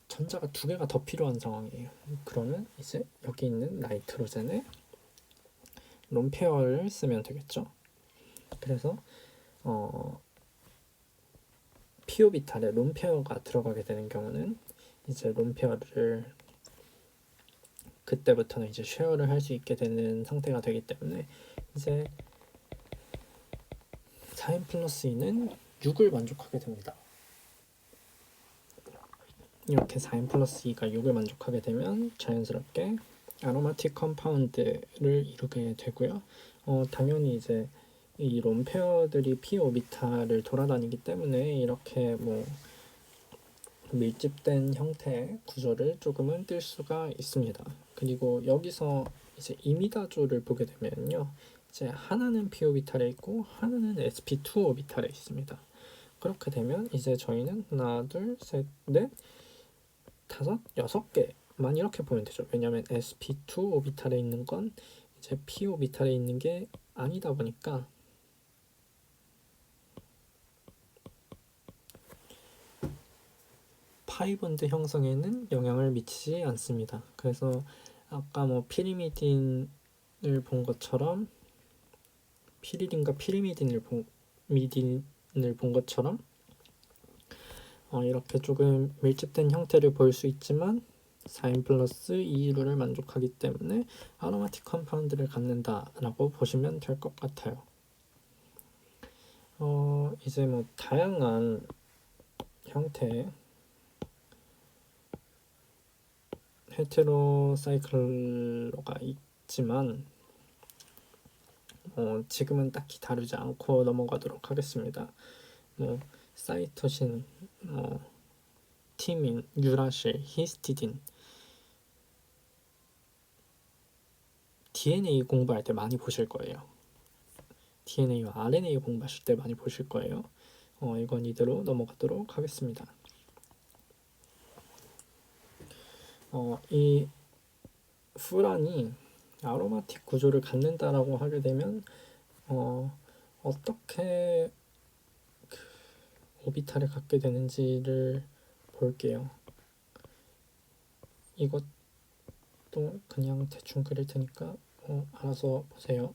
전자가 2개가 더 필요한 상황이에요. 그러면 이제 여기 있는 나이트로젠에 론페어를 쓰면 되겠죠. 그래서 p오비탈에 론페어가 들어가게 되는 경우는 이제 론페어를 그때부터는 이제 쉐어를 할 수 있게 되는 상태가 되기 때문에 이제 4n 플러스 2는 6을 만족하게 됩니다. 이렇게 4n 플러스 2가 6을 만족하게 되면 자연스럽게 아로마틱 컴파운드를 이루게 되고요. 당연히 이제 이 론페어들이 p 오비탈을 돌아다니기 때문에 이렇게 뭐 밀집된 형태의 구조를 조금은 띌 수가 있습니다. 그리고 여기서 이제 이미다조를 보게 되면요, 이제 하나는 p 오비탈에 있고 하나는 sp2 오비탈에 있습니다. 그렇게 되면 이제 저희는 하나, 둘, 셋, 넷, 다섯, 6개만 이렇게 보면 되죠. 왜냐하면 sp2 오비탈에 있는 건 이제 p 오비탈에 있는 게 아니다 보니까 파이본드 형성에는 영향을 미치지 않습니다. 그래서 아까 뭐 피리미딘을 본 것처럼 피리딘과 피리미딘을 본 것처럼 이렇게 조금 밀집된 형태를 보일 수 있지만 4N 플러스 2루를 만족하기 때문에 아로마틱 컴파운드를 갖는다라고 보시면 될 것 같아요. 이제 뭐 다양한 형태의 헤테로사이클로가 있지만 지금은 딱히 다루지 않고 넘어가도록 하겠습니다. 뭐 사이토신, 티민, 유라실, 히스티딘, DNA 공부할 때 많이 보실 거예요. DNA와 RNA 공부하실 때 많이 보실 거예요. 이건 이대로 넘어가도록 하겠습니다. 이 후란이 아로마틱 구조를 갖는다라고 하게 되면 어떻게 오비탈을 갖게 되는지를 볼게요. 이것도 그냥 대충 그릴 테니까 알아서 보세요.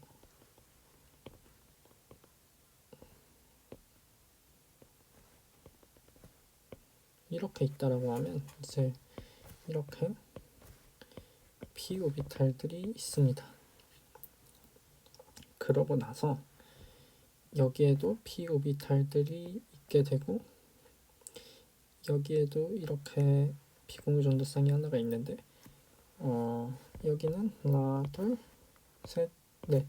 이렇게 있다라고 하면 이제 이렇게 p 오비탈들이 있습니다. 그러고 나서 여기에도 p 오비탈들이 있게 되고 여기에도 이렇게 비공유 전도쌍이 하나가 있는데 여기는 하나, 둘, 셋, 넷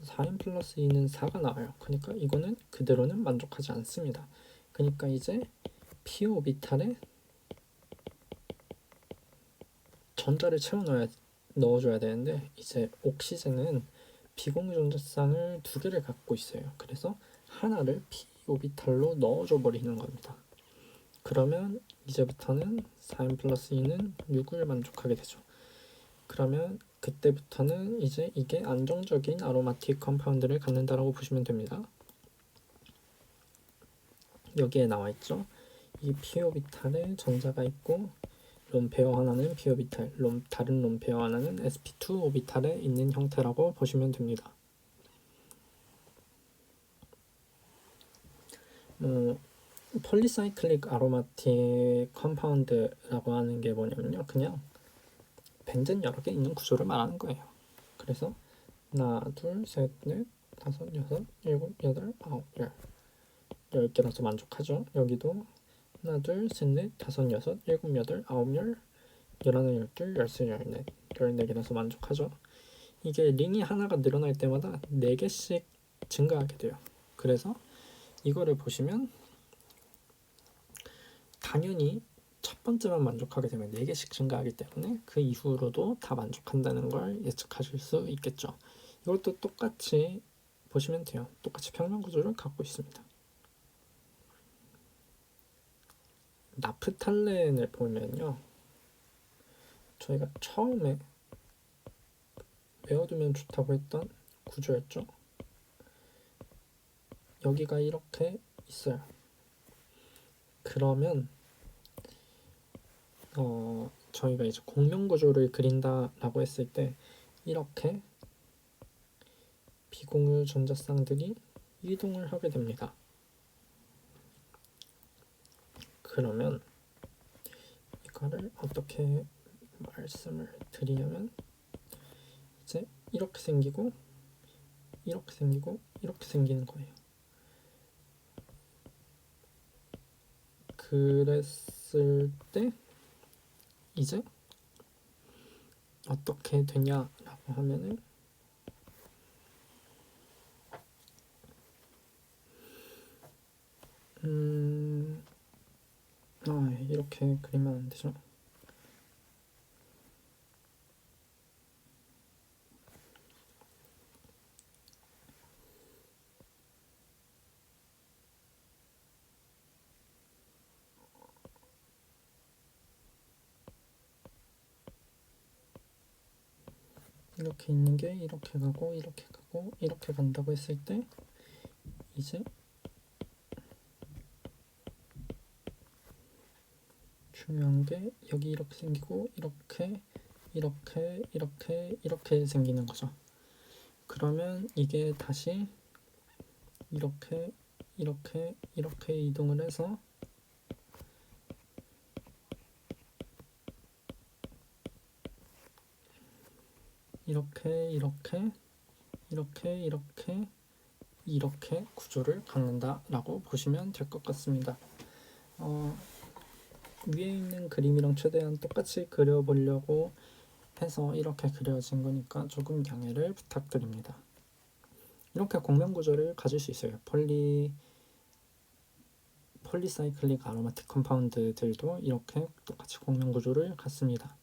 4n 플러스 2는 4가 나와요. 그러니까 이거는 그대로는 만족하지 않습니다. 그러니까 이제 p 오비탈에 전자를 넣어줘야 되는데 이제 옥시젠은 비공유 전도쌍을 두 개를 갖고 있어요. 그래서 하나를 p 오비탈로 넣어줘 버리는 겁니다. 그러면 이제부터는 4n 플러스 2는 6을 만족하게 되죠. 그러면 그때부터는 이제 이게 안정적인 아로마틱 컴파운드를 갖는다라고 보시면 됩니다. 여기에 나와 있죠. 이 p 오비탈에 전자가 있고 롬페어 하나는 p 오비탈, 다른 롬페어 하나는 sp2 오비탈에 있는 형태라고 보시면 됩니다. 폴리사이클릭 아로마틱 컴파운드라고 하는 게 뭐냐면요, 그냥 벤젠 여러 개 있는 구조를 말하는 거예요. 그래서 하나, 둘, 셋, 넷, 다섯, 여섯, 일곱, 여덟, 아홉, 열 10개라서 만족하죠. 여기도 하나, 둘, 셋, 넷, 다섯, 여섯, 일곱, 여덟, 아홉, 열 11, 12, 13, 14, 14개라서 만족하죠. 이게 링이 하나가 늘어날 때마다 4개씩 증가하게 돼요. 그래서 이거를 보시면 당연히 첫 번째만 만족하게 되면 4개씩 증가하기 때문에 그 이후로도 다 만족한다는 걸 예측하실 수 있겠죠. 이것도 똑같이 보시면 돼요. 똑같이 평면 구조를 갖고 있습니다. 나프탈렌을 보면요, 저희가 처음에 외워두면 좋다고 했던 구조였죠. 여기가 이렇게 있어요. 그러면 저희가 이제 공명 구조를 그린다라고 했을 때 이렇게 비공유 전자쌍들이 이동을 하게 됩니다. 그러면 이거를 어떻게 말씀을 드리냐면 이제 이렇게 생기고 이렇게 생기고 이렇게 생기는 거예요. 그랬을 때 이제 어떻게 되냐라고 하면은 이렇게 그리면 안 되죠. 이렇게 있는 게 이렇게 가고 이렇게 가고 이렇게 간다고 했을 때 이제 중요한 게 여기 이렇게 생기고 이렇게 생기는 거죠. 그러면 이게 다시 이렇게 이동을 해서 이렇게 구조를 갖는다라고 보시면 될 것 같습니다. 위에 있는 그림이랑 최대한 똑같이 그려보려고 해서 이렇게 그려진 거니까 조금 양해를 부탁드립니다. 이렇게 공면 구조를 가질 수 있어요. 폴리사이클릭 아로마틱 컴파운드들도 이렇게 똑같이 공면 구조를 갖습니다.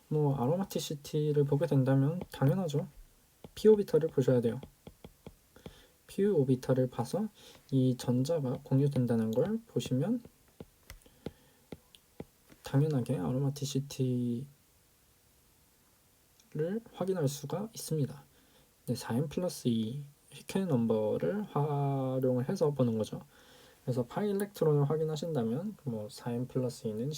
뭐 아로마티시티를 보게 된다면 당연하죠. p 오비탈을 보셔야 돼요. p 오비탈을 봐서 이 전자가 공유된다는 걸 보시면 당연하게 아로마티시티를 확인할 수가 있습니다. 4n 플러스 2 휘켈 넘버를 활용을 해서 보는 거죠. 그래서 파이 일렉트론을 확인하신다면 뭐 4n 플러스 2는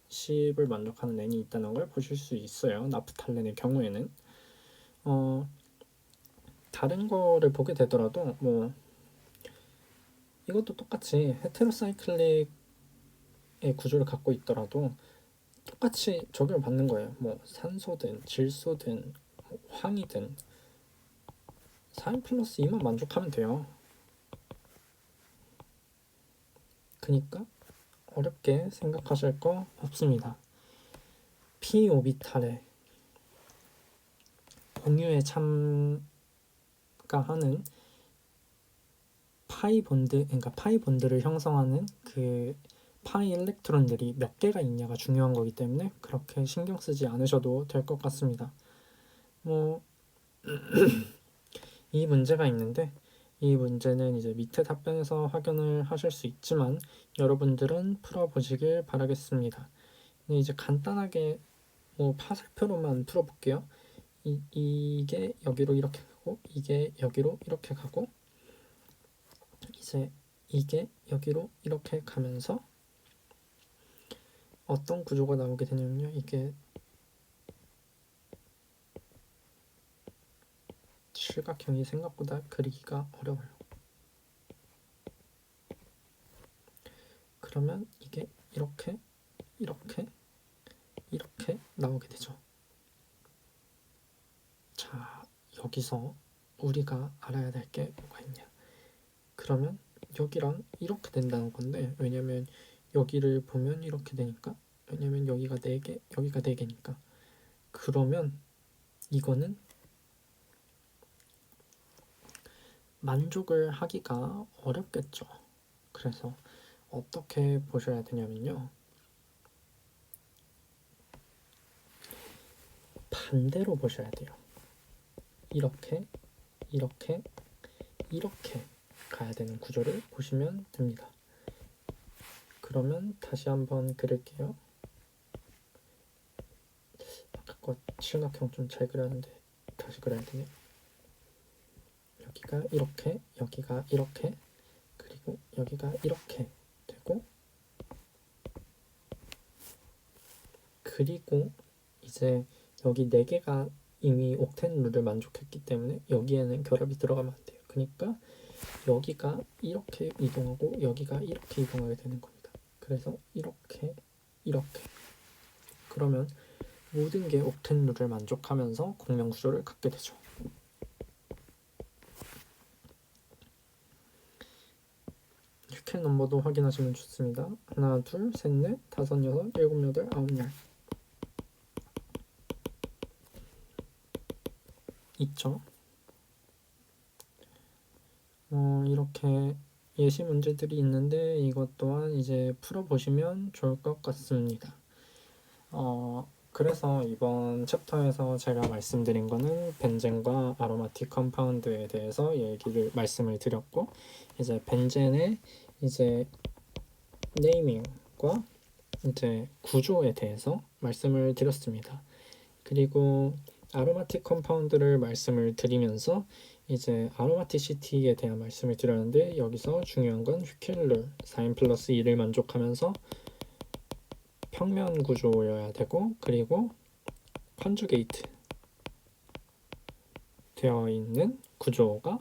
10을 만족하는 n이 있다는 걸 보실 수 있어요. 나프탈렌의 경우에는 다른 거를 보게 되더라도 뭐 이것도 똑같이 헤테로사이클릭의 구조를 갖고 있더라도 똑같이 적용을 받는 거예요. 뭐 산소든 질소든 황이든 4n 플러스 2만 만족하면 돼요. 그니까 어렵게 생각하실 거 없습니다. p 오비탈의 공유에 참가하는 파이 본드, 그러니까 파이 본드를 형성하는 그 파이 일렉트론들이 몇 개가 있냐가 중요한 거기 때문에 그렇게 신경 쓰지 않으셔도 될 것 같습니다. 뭐 이 문제가 있는데 이 문제는 이제 밑에 답변에서 확인을 하실 수 있지만 여러분들은 풀어보시길 바라겠습니다. 이제 간단하게 뭐 파살표로만 풀어볼게요. 이게 여기로 이렇게 가고 이게 여기로 이렇게 가고 이제 이게 여기로 이렇게 가면서 어떤 구조가 나오게 되냐면요. 이게 실각형이 생각보다 그리기가 어려워요. 그러면 이게 이렇게 나오게 되죠. 자, 여기서 우리가 알아야 될 게 뭐가 있냐. 그러면 여기랑 이렇게 된다는 건데 왜냐면 여기를 보면 이렇게 되니까 왜냐면 여기가 4개, 여기가 4개니까 그러면 이거는 만족을 하기가 어렵겠죠. 그래서 어떻게 보셔야 되냐면요. 반대로 보셔야 돼요. 이렇게 가야 되는 구조를 보시면 됩니다. 그러면 다시 한번 그릴게요. 아까 거 실각형 좀 잘 그렸는데 다시 그려야 되네. 여기가 이렇게, 여기가 이렇게, 그리고 여기가 이렇게 되고 그리고 이제 여기 4개가 이미 옥텐 룰을 만족했기 때문에 여기에는 결합이 들어가면 안 돼요. 그러니까 여기가 이렇게 이동하고 여기가 이렇게 이동하게 되는 겁니다. 그래서 이렇게 그러면 모든 게 옥텐 룰을 만족하면서 공명 구조를 갖게 되죠. 휘켈 넘버도 확인하시면 좋습니다. 하나, 둘, 셋, 넷, 다섯, 여섯, 일곱, 여덟, 아홉, 열 있죠. 이렇게 예시 문제들이 있는데 이것 또한 이제 풀어보시면 좋을 것 같습니다. 그래서 이번 챕터에서 제가 말씀드린 거는 벤젠과 아로마틱 컴파운드에 대해서 말씀을 드렸고 이제 벤젠의 이제 네이밍과 이제 구조에 대해서 말씀을 드렸습니다. 그리고 아로마틱 컴파운드를 말씀을 드리면서 이제 아로마티시티에 대한 말씀을 드렸는데 여기서 중요한 건 휘켈룰 4n 플러스 2를 만족하면서 평면 구조여야 되고, 그리고 컨주게이트 되어 있는 구조가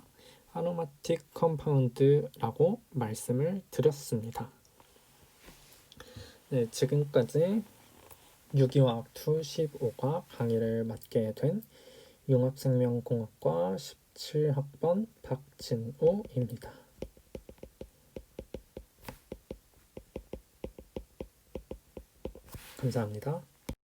아로마틱 컴파운드라고 말씀을 드렸습니다. 네, 지금까지 유기화학2 15과 강의를 맡게 된 융합생명공학과 17학번 박진우입니다. 감사합니다.